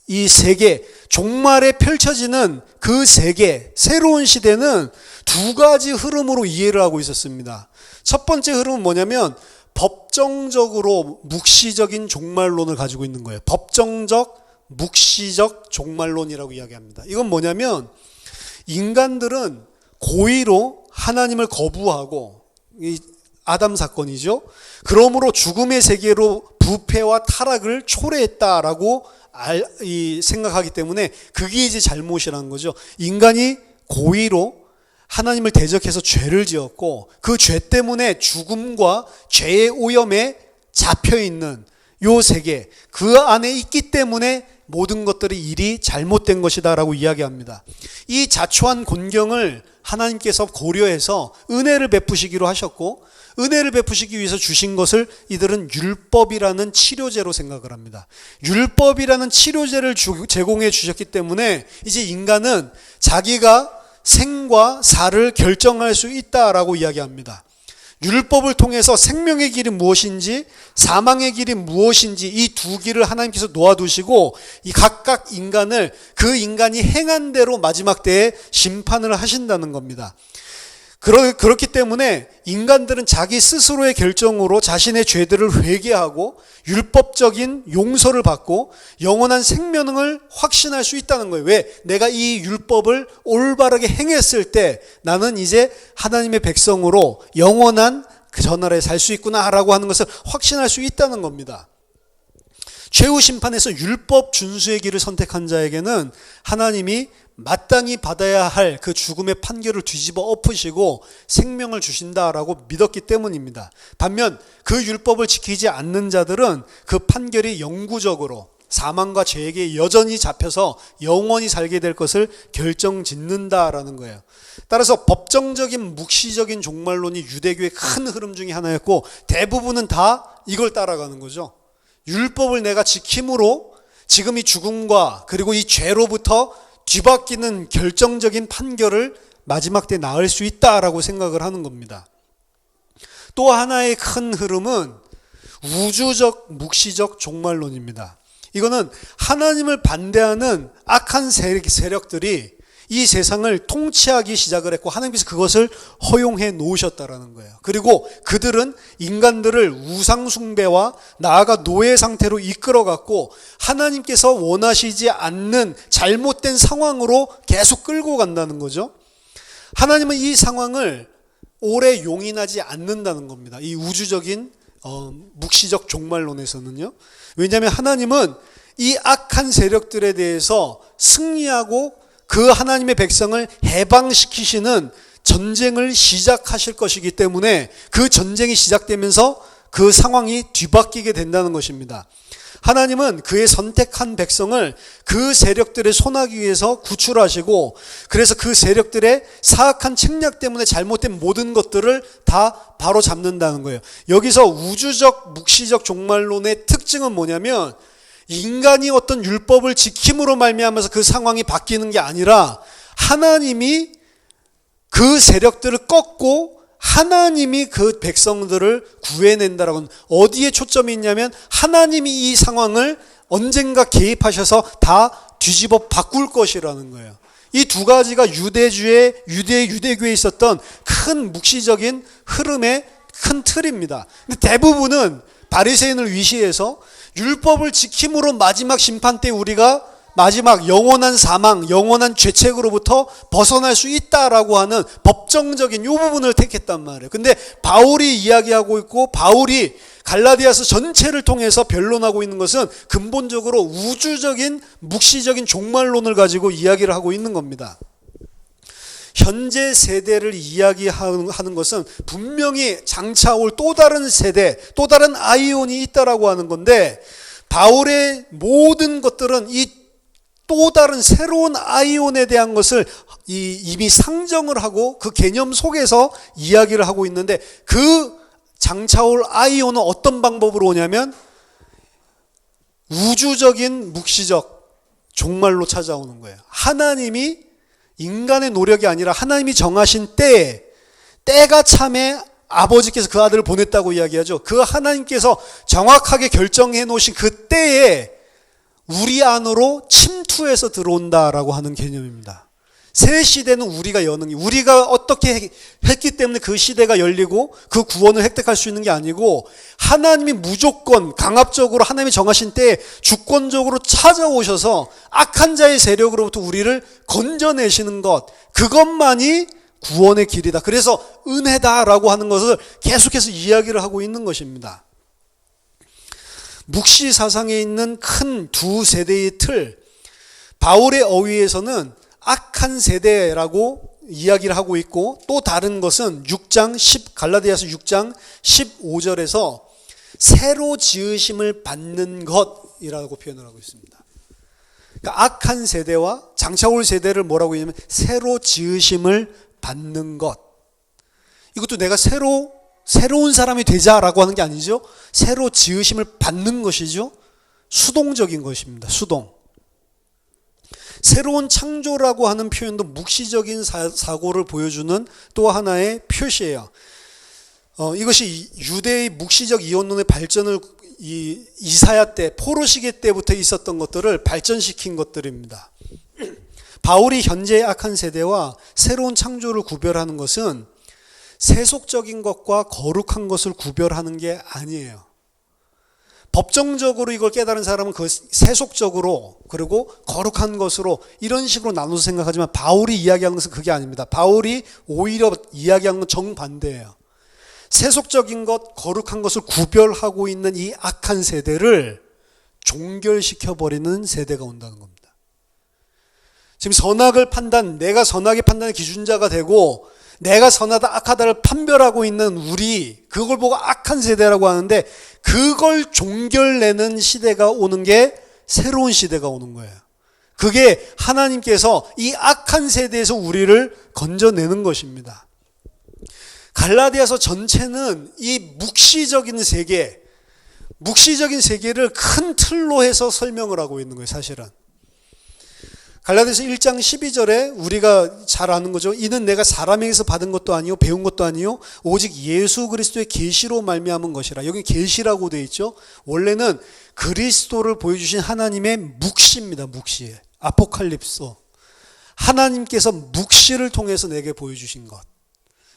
이 세계, 종말에 펼쳐지는 그 세계, 새로운 시대는 두 가지 흐름으로 이해를 하고 있었습니다. 첫 번째 흐름은 뭐냐면 법정적으로 묵시적인 종말론을 가지고 있는 거예요. 법정적 묵시적 종말론이라고 이야기합니다. 이건 뭐냐면 인간들은 고의로 하나님을 거부하고 이 아담 사건이죠. 그러므로 죽음의 세계로 부패와 타락을 초래했다라고 생각하기 때문에 그게 이제 잘못이라는 거죠. 인간이 고의로 하나님을 대적해서 죄를 지었고 그 죄 때문에 죽음과 죄의 오염에 잡혀있는 요 세계, 그 안에 있기 때문에 모든 것들이 일이 잘못된 것이다 라고 이야기합니다. 이 자초한 곤경을 하나님께서 고려해서 은혜를 베푸시기로 하셨고, 은혜를 베푸시기 위해서 주신 것을 이들은 율법이라는 치료제로 생각을 합니다. 율법이라는 치료제를 제공해 주셨기 때문에 이제 인간은 자기가 생과 사를 결정할 수 있다라고 이야기합니다. 율법을 통해서 생명의 길이 무엇인지 사망의 길이 무엇인지 이 두 길을 하나님께서 놓아두시고 이 각각 인간을 그 인간이 행한 대로 마지막 때에 심판을 하신다는 겁니다. 그렇기 때문에 인간들은 자기 스스로의 결정으로 자신의 죄들을 회개하고 율법적인 용서를 받고 영원한 생명을 확신할 수 있다는 거예요. 왜? 내가 이 율법을 올바르게 행했을 때 나는 이제 하나님의 백성으로 영원한 그 전날에 살 수 있구나라고 하는 것을 확신할 수 있다는 겁니다. 최후 심판에서 율법 준수의 길을 선택한 자에게는 하나님이 마땅히 받아야 할 그 죽음의 판결을 뒤집어 엎으시고 생명을 주신다라고 믿었기 때문입니다. 반면 그 율법을 지키지 않는 자들은 그 판결이 영구적으로 사망과 죄에게 여전히 잡혀서 영원히 살게 될 것을 결정짓는다라는 거예요. 따라서 법정적인 묵시적인 종말론이 유대교의 큰 흐름 중에 하나였고, 대부분은 다 이걸 따라가는 거죠. 율법을 내가 지킴으로 지금 이 죽음과 그리고 이 죄로부터 뒤바뀌는 결정적인 판결을 마지막 때 낳을 수 있다라고 생각을 하는 겁니다. 또 하나의 큰 흐름은 우주적 묵시적 종말론입니다. 이거는 하나님을 반대하는 악한 세력들이 이 세상을 통치하기 시작을 했고 하나님께서 그것을 허용해 놓으셨다라는 거예요. 그리고 그들은 인간들을 우상 숭배와 나아가 노예 상태로 이끌어갔고 하나님께서 원하시지 않는 잘못된 상황으로 계속 끌고 간다는 거죠. 하나님은 이 상황을 오래 용인하지 않는다는 겁니다. 이 우주적인 묵시적 종말론에서는요. 왜냐하면 하나님은 이 악한 세력들에 대해서 승리하고 그 하나님의 백성을 해방시키시는 전쟁을 시작하실 것이기 때문에 그 전쟁이 시작되면서 그 상황이 뒤바뀌게 된다는 것입니다. 하나님은 그의 선택한 백성을 그 세력들의 손아귀 위에서 구출하시고 그래서 그 세력들의 사악한 책략 때문에 잘못된 모든 것들을 다 바로 잡는다는 거예요. 여기서 우주적 묵시적 종말론의 특징은 뭐냐면 인간이 어떤 율법을 지킴으로 말미암아서 그 상황이 바뀌는 게 아니라 하나님이 그 세력들을 꺾고 하나님이 그 백성들을 구해낸다라고는 어디에 초점이 있냐면 하나님이 이 상황을 언젠가 개입하셔서 다 뒤집어 바꿀 것이라는 거예요. 이 두 가지가 유대교에 있었던 큰 묵시적인 흐름의 큰 틀입니다. 근데 대부분은 바리새인을 위시해서 율법을 지킴으로 마지막 심판 때 우리가 마지막 영원한 사망, 영원한 죄책으로부터 벗어날 수 있다라고 하는 법정적인 이 부분을 택했단 말이에요. 근데 바울이 이야기하고 있고 바울이 갈라디아서 전체를 통해서 변론하고 있는 것은 근본적으로 우주적인 묵시적인 종말론을 가지고 이야기를 하고 있는 겁니다. 현재 세대를 이야기하는 것은 분명히 장차 올 또 다른 세대, 또 다른 아이온이 있다라고 하는 건데 바울의 모든 것들은 이 또 다른 새로운 아이온에 대한 것을 이미 상정을 하고 그 개념 속에서 이야기를 하고 있는데 그 장차 올 아이온은 어떤 방법으로 오냐면 우주적인 묵시적 종말로 찾아오는 거예요. 하나님이 인간의 노력이 아니라 하나님이 정하신 때가 참에 아버지께서 그 아들을 보냈다고 이야기하죠. 그 하나님께서 정확하게 결정해 놓으신 그 때에 우리 안으로 침투해서 들어온다라고 하는 개념입니다. 새 시대는 우리가 여는 게 우리가 어떻게 했기 때문에 그 시대가 열리고 그 구원을 획득할 수 있는 게 아니고 하나님이 무조건 강압적으로 하나님이 정하신 때에 주권적으로 찾아오셔서 악한 자의 세력으로부터 우리를 건져내시는 것, 그것만이 구원의 길이다. 그래서 은혜다라고 하는 것을 계속해서 이야기를 하고 있는 것입니다. 묵시 사상에 있는 큰 두 세대의 틀, 바울의 어휘에서는 악한 세대라고 이야기를 하고 있고 또 다른 것은 갈라디아서 6장 15절에서 새로 지으심을 받는 것이라고 표현을 하고 있습니다. 그러니까 악한 세대와 장차 올 세대를 뭐라고 하냐면 새로 지으심을 받는 것. 이것도 내가 새로운 사람이 되자라고 하는 게 아니죠. 새로 지으심을 받는 것이죠. 수동적인 것입니다. 수동. 새로운 창조라고 하는 표현도 묵시적인 사고를 보여주는 또 하나의 표시예요. 이것이 유대의 묵시적 이원론의 발전을 이사야 때, 포로 시대 때부터 있었던 것들을 발전시킨 것들입니다. 바울이 현재의 악한 세대와 새로운 창조를 구별하는 것은 세속적인 것과 거룩한 것을 구별하는 게 아니에요. 법정적으로 이걸 깨달은 사람은 그 세속적으로 그리고 거룩한 것으로 이런 식으로 나눠서 생각하지만 바울이 이야기하는 것은 그게 아닙니다. 바울이 오히려 이야기하는 건 정반대예요. 세속적인 것, 거룩한 것을 구별하고 있는 이 악한 세대를 종결시켜버리는 세대가 온다는 겁니다. 지금 선악을 내가 선악의 판단의 기준자가 되고 내가 선하다 악하다를 판별하고 있는 우리, 그걸 보고 악한 세대라고 하는데 그걸 종결내는 시대가 오는 게 새로운 시대가 오는 거예요. 그게 하나님께서 이 악한 세대에서 우리를 건져내는 것입니다. 갈라디아서 전체는 이 묵시적인 세계를 큰 틀로 해서 설명을 하고 있는 거예요, 사실은. 갈라디아서 1장 12절에 우리가 잘 아는 거죠. 이는 내가 사람에게서 받은 것도 아니요 배운 것도 아니요 오직 예수 그리스도의 계시로 말미암은 것이라. 여기 계시라고 되어 있죠. 원래는 그리스도를 보여주신 하나님의 묵시입니다. 묵시. 아포칼립소. 하나님께서 묵시를 통해서 내게 보여주신 것.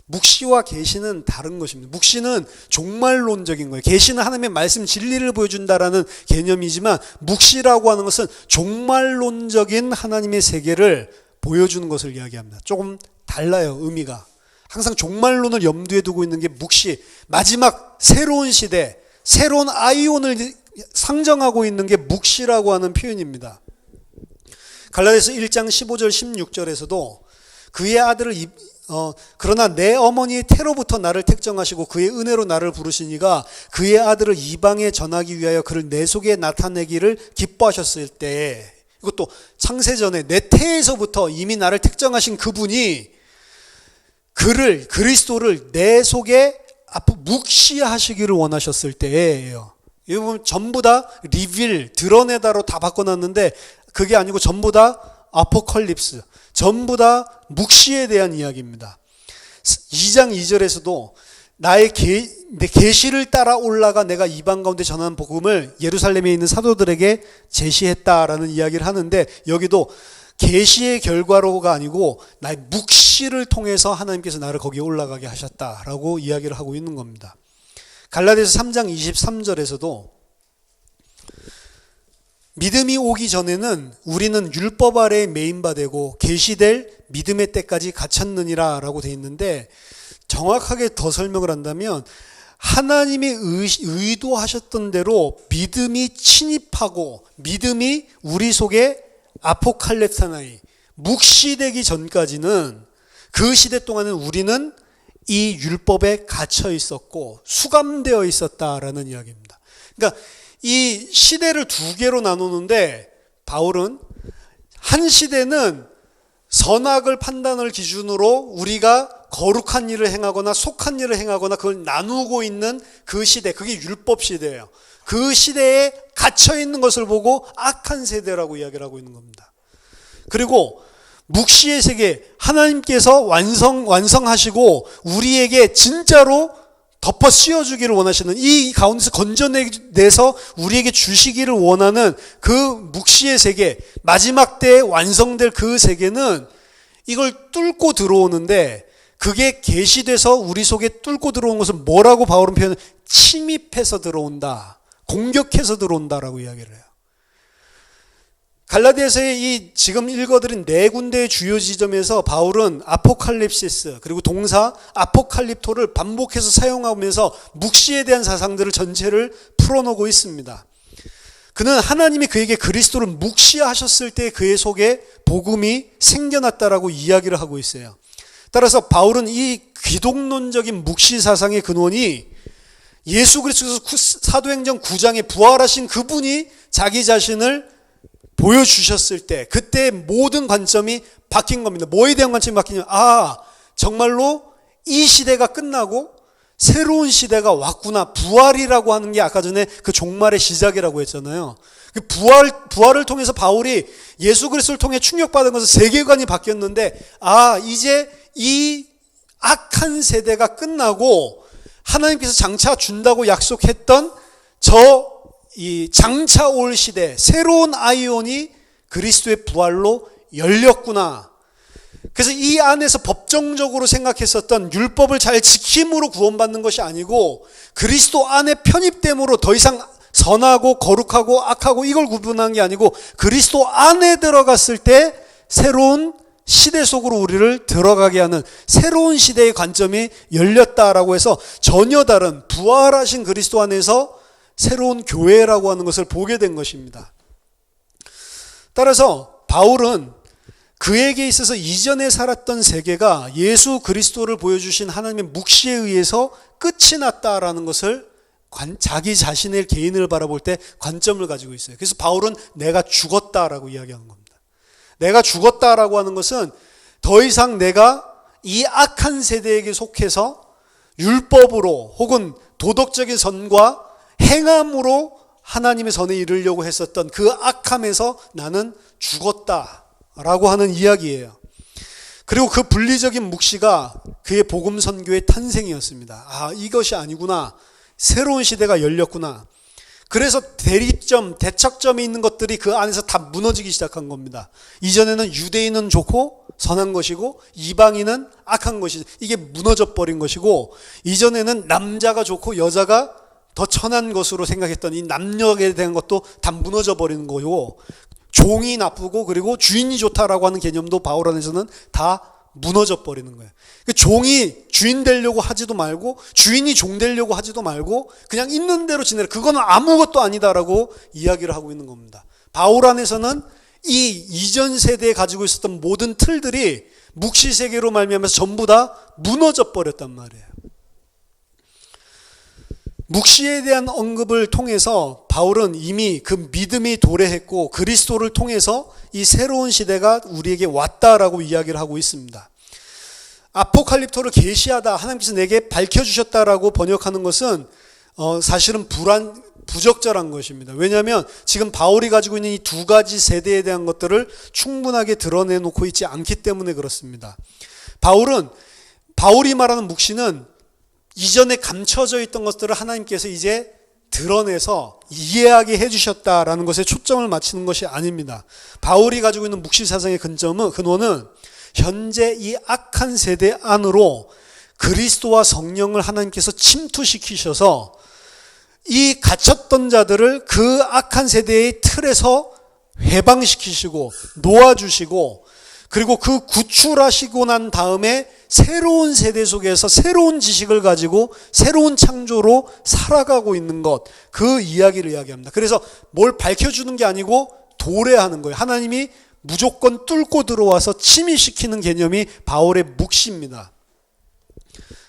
묵시와 계시는 다른 것입니다. 묵시는 종말론적인 거예요. 계시는 하나님의 말씀 진리를 보여준다라는 개념이지만 묵시라고 하는 것은 종말론적인 하나님의 세계를 보여주는 것을 이야기합니다. 조금 달라요, 의미가. 항상 종말론을 염두에 두고 있는 게 묵시, 마지막 새로운 시대, 새로운 아이온을 상정하고 있는 게 묵시라고 하는 표현입니다. 갈라디아서 1장 15절 16절에서도 그의 아들을 그러나 내 어머니의 태로부터 나를 택정하시고 그의 은혜로 나를 부르시니가 그의 아들을 이방에 전하기 위하여 그를 내 속에 나타내기를 기뻐하셨을 때, 이것도 창세전에 내 태에서부터 이미 나를 택정하신 그분이 그리스도를 내 속에 묵시하시기를 원하셨을 때예요. 이거 전부 다 드러내다로 다 바꿔놨는데 그게 아니고 전부 다 아포칼립스, 전부 다 묵시에 대한 이야기입니다. 2장 2절에서도 내 계시를 따라 올라가 내가 이방 가운데 전하는 복음을 예루살렘에 있는 사도들에게 제시했다라는 이야기를 하는데, 여기도 계시의 결과로가 아니고 나의 묵시를 통해서 하나님께서 나를 거기에 올라가게 하셨다라고 이야기를 하고 있는 겁니다. 갈라디아서 3장 23절에서도 믿음이 오기 전에는 우리는 율법 아래에 매인바 되고 계시될 믿음의 때까지 갇혔느니라 라고 되어 있는데, 정확하게 더 설명을 한다면 하나님이 의도하셨던 대로 믿음이 침입하고 믿음이 우리 속에 아포칼렙사나이 묵시되기 전까지는, 그 시대 동안은 우리는 이 율법에 갇혀 있었고 수감되어 있었다라는 이야기입니다. 그러니까 이 시대를 두 개로 나누는데, 바울은 한 시대는 선악을 판단을 기준으로 우리가 거룩한 일을 행하거나 속한 일을 행하거나 그걸 나누고 있는 그 시대, 그게 율법 시대예요. 그 시대에 갇혀 있는 것을 보고 악한 세대라고 이야기를 하고 있는 겁니다. 그리고 묵시의 세계, 하나님께서 완성하시고 우리에게 진짜로 덮어 씌워주기를 원하시는, 이 가운데서 건져내서 우리에게 주시기를 원하는 그 묵시의 세계, 마지막 때에 완성될 그 세계는 이걸 뚫고 들어오는데, 그게 계시돼서 우리 속에 뚫고 들어온 것을 뭐라고 바울은 표현을, 침입해서 들어온다, 공격해서 들어온다라고 이야기를 해요. 갈라디아서의 이 지금 읽어드린 네 군데의 주요 지점에서 바울은 아포칼립시스 그리고 동사 아포칼립토를 반복해서 사용하면서 묵시에 대한 사상들을 전체를 풀어놓고 있습니다. 그는 하나님이 그에게 그리스도를 묵시하셨을 때 그의 속에 복음이 생겨났다라고 이야기를 하고 있어요. 따라서 바울은 이 기독론적인 묵시 사상의 근원이 예수 그리스도께서 사도행전 9장에 부활하신 그분이 자기 자신을 보여주셨을 때 그때 모든 관점이 바뀐 겁니다. 뭐에 대한 관점이 바뀌냐면 정말로 이 시대가 끝나고 새로운 시대가 왔구나. 부활이라고 하는 게 아까 전에 그 종말의 시작이라고 했잖아요. 그 부활을 통해서 바울이 예수 그리스도를 통해 충격받은 것은 세계관이 바뀌었는데 이제 이 악한 세대가 끝나고 하나님께서 장차 준다고 약속했던 이 장차 올 시대 새로운 아이온이 그리스도의 부활로 열렸구나. 그래서 이 안에서 법정적으로 생각했었던 율법을 잘 지킴으로 구원받는 것이 아니고 그리스도 안에 편입됨으로 더 이상 선하고 거룩하고 악하고 이걸 구분한 게 아니고 그리스도 안에 들어갔을 때 새로운 시대 속으로 우리를 들어가게 하는 새로운 시대의 관점이 열렸다라고 해서 전혀 다른 부활하신 그리스도 안에서 새로운 교회라고 하는 것을 보게 된 것입니다. 따라서 바울은 그에게 있어서 이전에 살았던 세계가 예수 그리스도를 보여주신 하나님의 묵시에 의해서 끝이 났다라는 것을 자기 자신의 개인을 바라볼 때 관점을 가지고 있어요. 그래서 바울은 내가 죽었다라고 이야기하는 겁니다. 내가 죽었다라고 하는 것은 더 이상 내가 이 악한 세대에게 속해서 율법으로 혹은 도덕적인 선과 행함으로 하나님의 선에 이르려고 했었던 그 악함에서 나는 죽었다라고 하는 이야기예요. 그리고 그 분리적인 묵시가 그의 복음 선교의 탄생이었습니다. 이것이 아니구나. 새로운 시대가 열렸구나. 그래서 대리점, 대척점이 있는 것들이 그 안에서 다 무너지기 시작한 겁니다. 이전에는 유대인은 좋고 선한 것이고 이방인은 악한 것이죠. 이게 무너져 버린 것이고 이전에는 남자가 좋고 여자가 더 천한 것으로 생각했던 이 남녀에 대한 것도 다 무너져 버리는 거고 종이 나쁘고 그리고 주인이 좋다라고 하는 개념도 바울 안에서는 다 무너져 버리는 거예요. 종이 주인 되려고 하지도 말고 주인이 종 되려고 하지도 말고 그냥 있는 대로 지내라. 그거는 아무것도 아니다라고 이야기를 하고 있는 겁니다. 바울 안에서는 이 이전 세대에 가지고 있었던 모든 틀들이 묵시 세계로 말미암아서 전부 다 무너져 버렸단 말이에요. 묵시에 대한 언급을 통해서 바울은 이미 그 믿음이 도래했고 그리스도를 통해서 이 새로운 시대가 우리에게 왔다라고 이야기를 하고 있습니다. 아포칼립토를 계시하다, 하나님께서 내게 밝혀주셨다라고 번역하는 것은 사실은 부적절한 것입니다. 왜냐하면 지금 바울이 가지고 있는 이 두 가지 세대에 대한 것들을 충분하게 드러내놓고 있지 않기 때문에 그렇습니다. 바울이 말하는 묵시는 이전에 감춰져 있던 것들을 하나님께서 이제 드러내서 이해하게 해주셨다라는 것에 초점을 맞추는 것이 아닙니다. 바울이 가지고 있는 묵시 사상의 근원은 현재 이 악한 세대 안으로 그리스도와 성령을 하나님께서 침투시키셔서 이 갇혔던 자들을 그 악한 세대의 틀에서 해방시키시고 놓아주시고 그리고 그 구출하시고 난 다음에 새로운 세대 속에서 새로운 지식을 가지고 새로운 창조로 살아가고 있는 것, 그 이야기를 이야기합니다. 그래서 뭘 밝혀주는 게 아니고 도래하는 거예요. 하나님이 무조건 뚫고 들어와서 침입시키는 개념이 바울의 묵시입니다.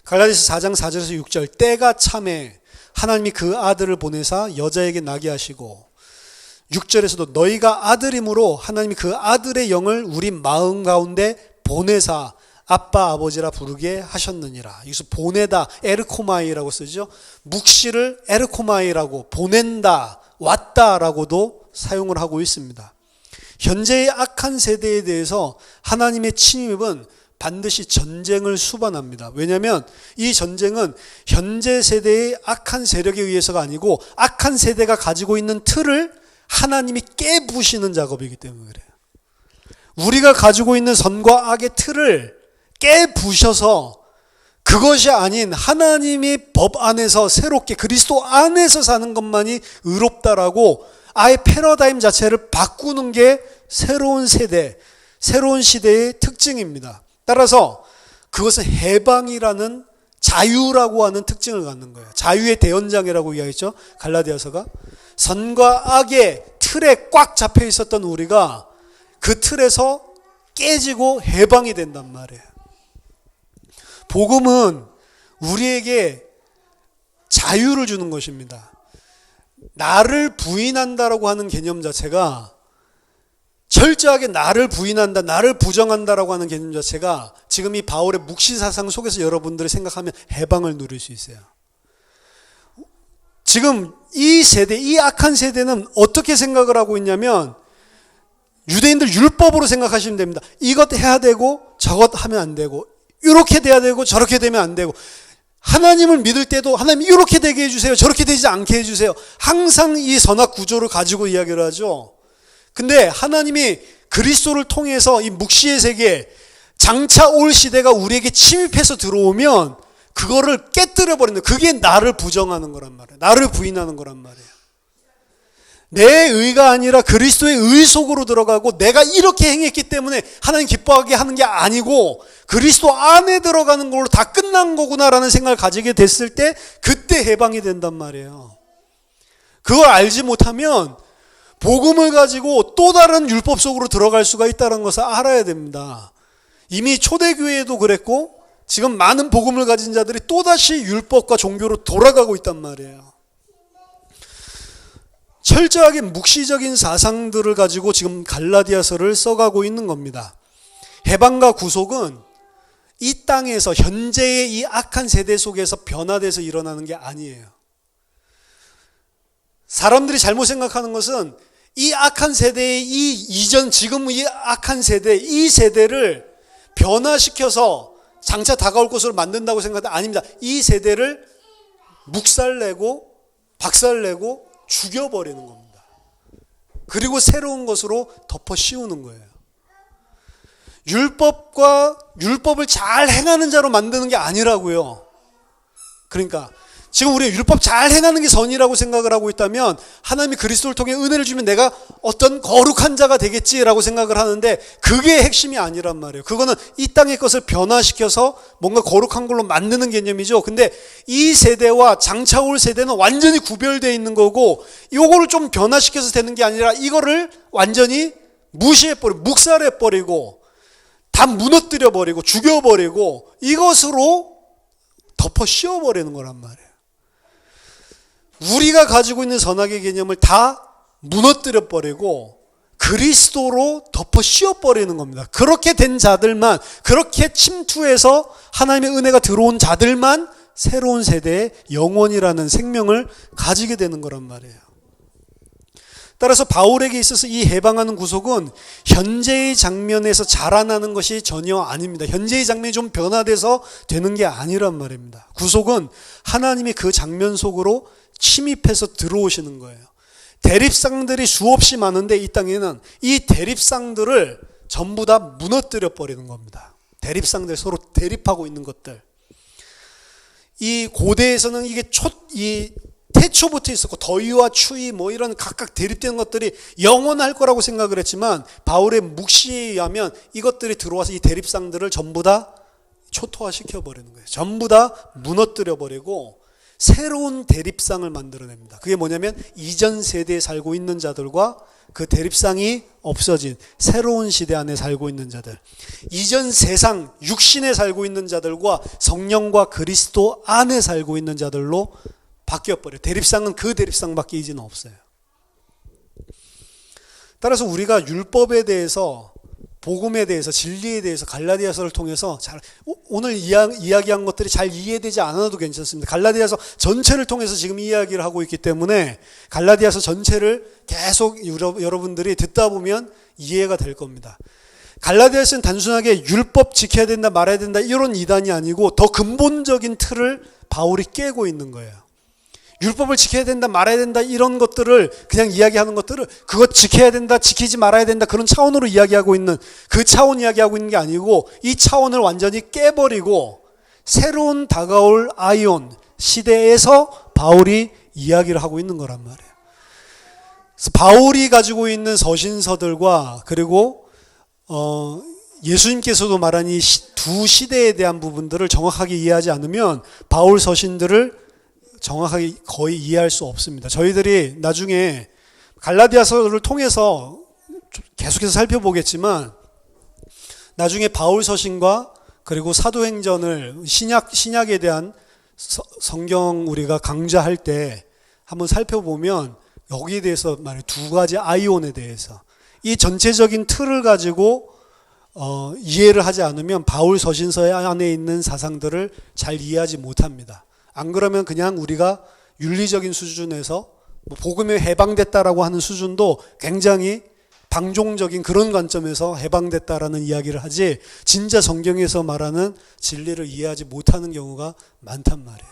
갈라디아서 4장 4절에서 6절 때가 참에 하나님이 그 아들을 보내사 여자에게 나게 하시고 6절에서도 너희가 아들임으로 하나님이 그 아들의 영을 우리 마음 가운데 보내사 아빠 아버지라 부르게 하셨느니라. 여기서 보내다 에르코마이라고 쓰죠. 묵시를 에르코마이라고 보낸다 왔다라고도 사용을 하고 있습니다. 현재의 악한 세대에 대해서 하나님의 침입은 반드시 전쟁을 수반합니다. 왜냐하면 이 전쟁은 현재 세대의 악한 세력에 의해서가 아니고 악한 세대가 가지고 있는 틀을 하나님이 깨부시는 작업이기 때문에 그래요. 우리가 가지고 있는 선과 악의 틀을 깨부셔서 그것이 아닌 하나님의 법 안에서 새롭게 그리스도 안에서 사는 것만이 의롭다라고 아예 패러다임 자체를 바꾸는 게 새로운 세대, 새로운 시대의 특징입니다. 따라서 그것은 해방이라는 자유라고 하는 특징을 갖는 거예요. 자유의 대연장이라고 이야기했죠. 갈라디아서가. 선과 악의 틀에 꽉 잡혀 있었던 우리가 그 틀에서 깨지고 해방이 된단 말이에요. 복음은 우리에게 자유를 주는 것입니다. 나를 부인한다라고 하는 개념 자체가 철저하게 나를 부인한다, 나를 부정한다라고 하는 개념 자체가 지금 이 바울의 묵시사상 속에서 여러분들이 생각하면 해방을 누릴 수 있어요. 지금 이 세대, 이 악한 세대는 어떻게 생각을 하고 있냐면 유대인들 율법으로 생각하시면 됩니다. 이것 해야 되고 저것 하면 안 되고 이렇게 돼야 되고 저렇게 되면 안 되고 하나님을 믿을 때도 하나님 이렇게 되게 해주세요. 저렇게 되지 않게 해주세요. 항상 이 선악 구조를 가지고 이야기를 하죠. 근데 하나님이 그리스도를 통해서 이 묵시의 세계 장차 올 시대가 우리에게 침입해서 들어오면 그거를 깨뜨려 버리는, 그게 나를 부정하는 거란 말이에요. 나를 부인하는 거란 말이에요. 내 의가 아니라 그리스도의 의 속으로 들어가고 내가 이렇게 행했기 때문에 하나님 기뻐하게 하는 게 아니고 그리스도 안에 들어가는 걸로 다 끝난 거구나라는 생각을 가지게 됐을 때 그때 해방이 된단 말이에요. 그걸 알지 못하면 복음을 가지고 또 다른 율법 속으로 들어갈 수가 있다는 것을 알아야 됩니다. 이미 초대교회에도 그랬고 지금 많은 복음을 가진 자들이 또다시 율법과 종교로 돌아가고 있단 말이에요. 철저하게 묵시적인 사상들을 가지고 지금 갈라디아서를 써가고 있는 겁니다. 해방과 구속은 이 땅에서 현재의 이 악한 세대 속에서 변화돼서 일어나는 게 아니에요. 사람들이 잘못 생각하는 것은 이 악한 세대의 이 이전, 지금 이 악한 세대, 이 세대를 변화시켜서 장차 다가올 것으로 만든다고 생각하는데 아닙니다. 이 세대를 묵살내고 박살내고 죽여버리는 겁니다. 그리고 새로운 것으로 덮어 씌우는 거예요. 율법을 잘 행하는 자로 만드는 게 아니라고요. 그러니까 지금 우리가 율법 잘 행하는 게 선이라고 생각을 하고 있다면 하나님이 그리스도를 통해 은혜를 주면 내가 어떤 거룩한 자가 되겠지라고 생각을 하는데 그게 핵심이 아니란 말이에요. 그거는 이 땅의 것을 변화시켜서 뭔가 거룩한 걸로 만드는 개념이죠. 근데 이 세대와 장차 올 세대는 완전히 구별되어 있는 거고 이거를 좀 변화시켜서 되는 게 아니라 이거를 완전히 무시해버리고 묵살해버리고 다 무너뜨려버리고 죽여버리고 이것으로 덮어 씌워버리는 거란 말이에요. 우리가 가지고 있는 선악의 개념을 다 무너뜨려 버리고 그리스도로 덮어 씌워버리는 겁니다. 그렇게 된 자들만, 그렇게 침투해서 하나님의 은혜가 들어온 자들만 새로운 세대의 영혼이라는 생명을 가지게 되는 거란 말이에요. 따라서 바울에게 있어서 이 해방하는 구속은 현재의 장면에서 자라나는 것이 전혀 아닙니다. 현재의 장면이 좀 변화돼서 되는 게 아니란 말입니다. 구속은 하나님이 그 장면 속으로 침입해서 들어오시는 거예요. 대립상들이 수없이 많은데 이 땅에는 이 대립상들을 전부 다 무너뜨려 버리는 겁니다. 대립상들, 서로 대립하고 있는 것들. 이 고대에서는 이 태초부터 있었고 더위와 추위 뭐 이런 각각 대립되는 것들이 영원할 거라고 생각을 했지만 바울의 묵시에 의하면 이것들이 들어와서 이 대립상들을 전부 다 초토화시켜 버리는 거예요. 전부 다 무너뜨려 버리고 새로운 대립상을 만들어냅니다. 그게 뭐냐면 이전 세대에 살고 있는 자들과 그 대립상이 없어진 새로운 시대 안에 살고 있는 자들, 이전 세상 육신에 살고 있는 자들과 성령과 그리스도 안에 살고 있는 자들로 바뀌어버려요. 대립상은 그 대립상밖에 이제는 없어요. 따라서 우리가 율법에 대해서, 복음에 대해서, 진리에 대해서 갈라디아서를 통해서 오늘 이야기한 것들이 잘 이해되지 않아도 괜찮습니다. 갈라디아서 전체를 통해서 지금 이야기를 하고 있기 때문에 갈라디아서 전체를 계속 여러분들이 듣다 보면 이해가 될 겁니다. 갈라디아서는 단순하게 율법 지켜야 된다 말아야 된다 이런 이단이 아니고 더 근본적인 틀을 바울이 깨고 있는 거예요. 율법을 지켜야 된다 말아야 된다 이런 것들을 그냥 이야기하는 것들을 그것 지켜야 된다 지키지 말아야 된다 그런 차원으로 이야기하고 있는, 그 차원 이야기하고 있는 게 아니고 이 차원을 완전히 깨버리고 새로운 다가올 아이온 시대에서 바울이 이야기를 하고 있는 거란 말이에요. 그래서 바울이 가지고 있는 서신서들과 그리고 예수님께서도 말한 이 두 시대에 대한 부분들을 정확하게 이해하지 않으면 바울 서신들을 정확하게 거의 이해할 수 없습니다. 저희들이 나중에 갈라디아서를 통해서 계속해서 살펴보겠지만 나중에 바울 서신과 그리고 사도행전을 신약에 대한 성경 우리가 강좌할 때 한번 살펴보면 여기에 대해서 말해 두 가지 아이온에 대해서 이 전체적인 틀을 가지고 이해를 하지 않으면 바울 서신서 안에 있는 사상들을 잘 이해하지 못합니다. 안 그러면 그냥 우리가 윤리적인 수준에서 복음에 해방됐다라고 하는 수준도 굉장히 방종적인 그런 관점에서 해방됐다라는 이야기를 하지, 진짜 성경에서 말하는 진리를 이해하지 못하는 경우가 많단 말이에요.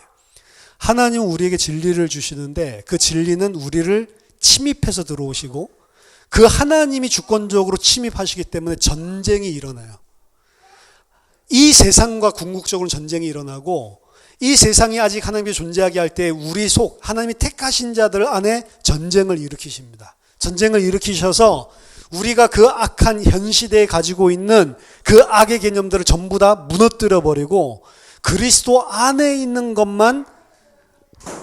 하나님은 우리에게 진리를 주시는데 그 진리는 우리를 침입해서 들어오시고 그 하나님이 주권적으로 침입하시기 때문에 전쟁이 일어나요. 이 세상과 궁극적으로 전쟁이 일어나고, 이 세상이 아직 하나님이 존재하게 할 때 우리 속 하나님이 택하신 자들 안에 전쟁을 일으키십니다. 전쟁을 일으키셔서 우리가 그 악한 현 시대에 가지고 있는 그 악의 개념들을 전부 다 무너뜨려 버리고 그리스도 안에 있는 것만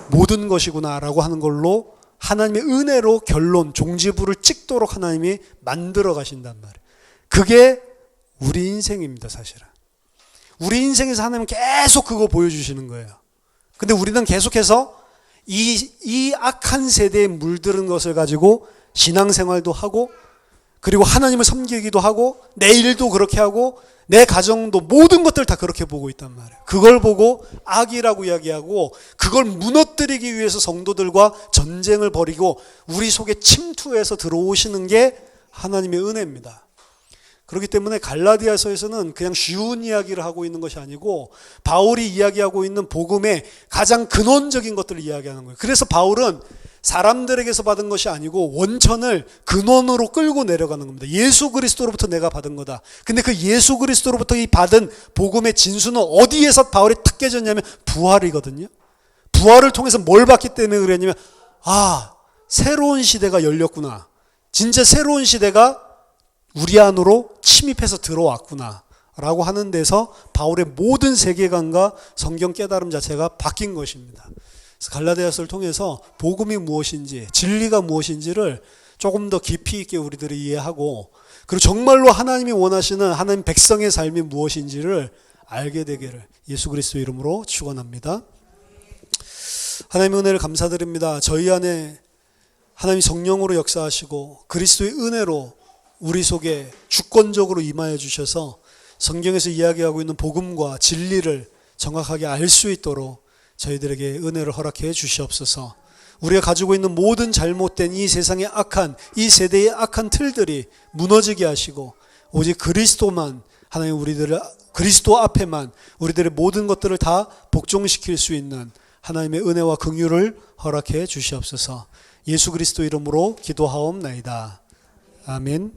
모든 것이구나라고 하는 걸로 하나님의 은혜로 결론, 종지부를 찍도록 하나님이 만들어 가신단 말이에요. 그게 우리 인생입니다, 사실은. 우리 인생에서 하나님은 계속 그거 보여주시는 거예요. 근데 우리는 계속해서 이 악한 세대에 물들은 것을 가지고 신앙생활도 하고, 그리고 하나님을 섬기기도 하고, 내 일도 그렇게 하고, 내 가정도 모든 것들 다 그렇게 보고 있단 말이에요. 그걸 보고 악이라고 이야기하고, 그걸 무너뜨리기 위해서 성도들과 전쟁을 벌이고 우리 속에 침투해서 들어오시는 게 하나님의 은혜입니다. 그렇기 때문에 갈라디아서에서는 그냥 쉬운 이야기를 하고 있는 것이 아니고 바울이 이야기하고 있는 복음의 가장 근원적인 것들을 이야기하는 거예요. 그래서 바울은 사람들에게서 받은 것이 아니고 원천을 근원으로 끌고 내려가는 겁니다. 예수 그리스도로부터 내가 받은 거다. 근데 그 예수 그리스도로부터 이 받은 복음의 진수는 어디에서 바울이 탁 깨졌냐면 부활이거든요. 부활을 통해서 뭘 받기 때문에 그랬냐면, 새로운 시대가 열렸구나. 진짜 새로운 시대가 우리 안으로 침입해서 들어왔구나 라고 하는 데서 바울의 모든 세계관과 성경 깨달음 자체가 바뀐 것입니다. 그래서 갈라디아서를 통해서 복음이 무엇인지, 진리가 무엇인지를 조금 더 깊이 있게 우리들이 이해하고, 그리고 정말로 하나님이 원하시는 하나님 백성의 삶이 무엇인지를 알게 되기를 예수 그리스도 이름으로 축원합니다. 하나님의 은혜를 감사드립니다. 저희 안에 하나님이 성령으로 역사하시고 그리스도의 은혜로 우리 속에 주권적으로 임하여 주셔서 성경에서 이야기하고 있는 복음과 진리를 정확하게 알 수 있도록 저희들에게 은혜를 허락해 주시옵소서. 우리가 가지고 있는 모든 잘못된 이 세상의 악한, 이 세대의 악한 틀들이 무너지게 하시고 오직 그리스도만, 하나님 우리들을 그리스도 앞에만 우리들의 모든 것들을 다 복종시킬 수 있는 하나님의 은혜와 긍휼을 허락해 주시옵소서. 예수 그리스도 이름으로 기도하옵나이다. 아멘.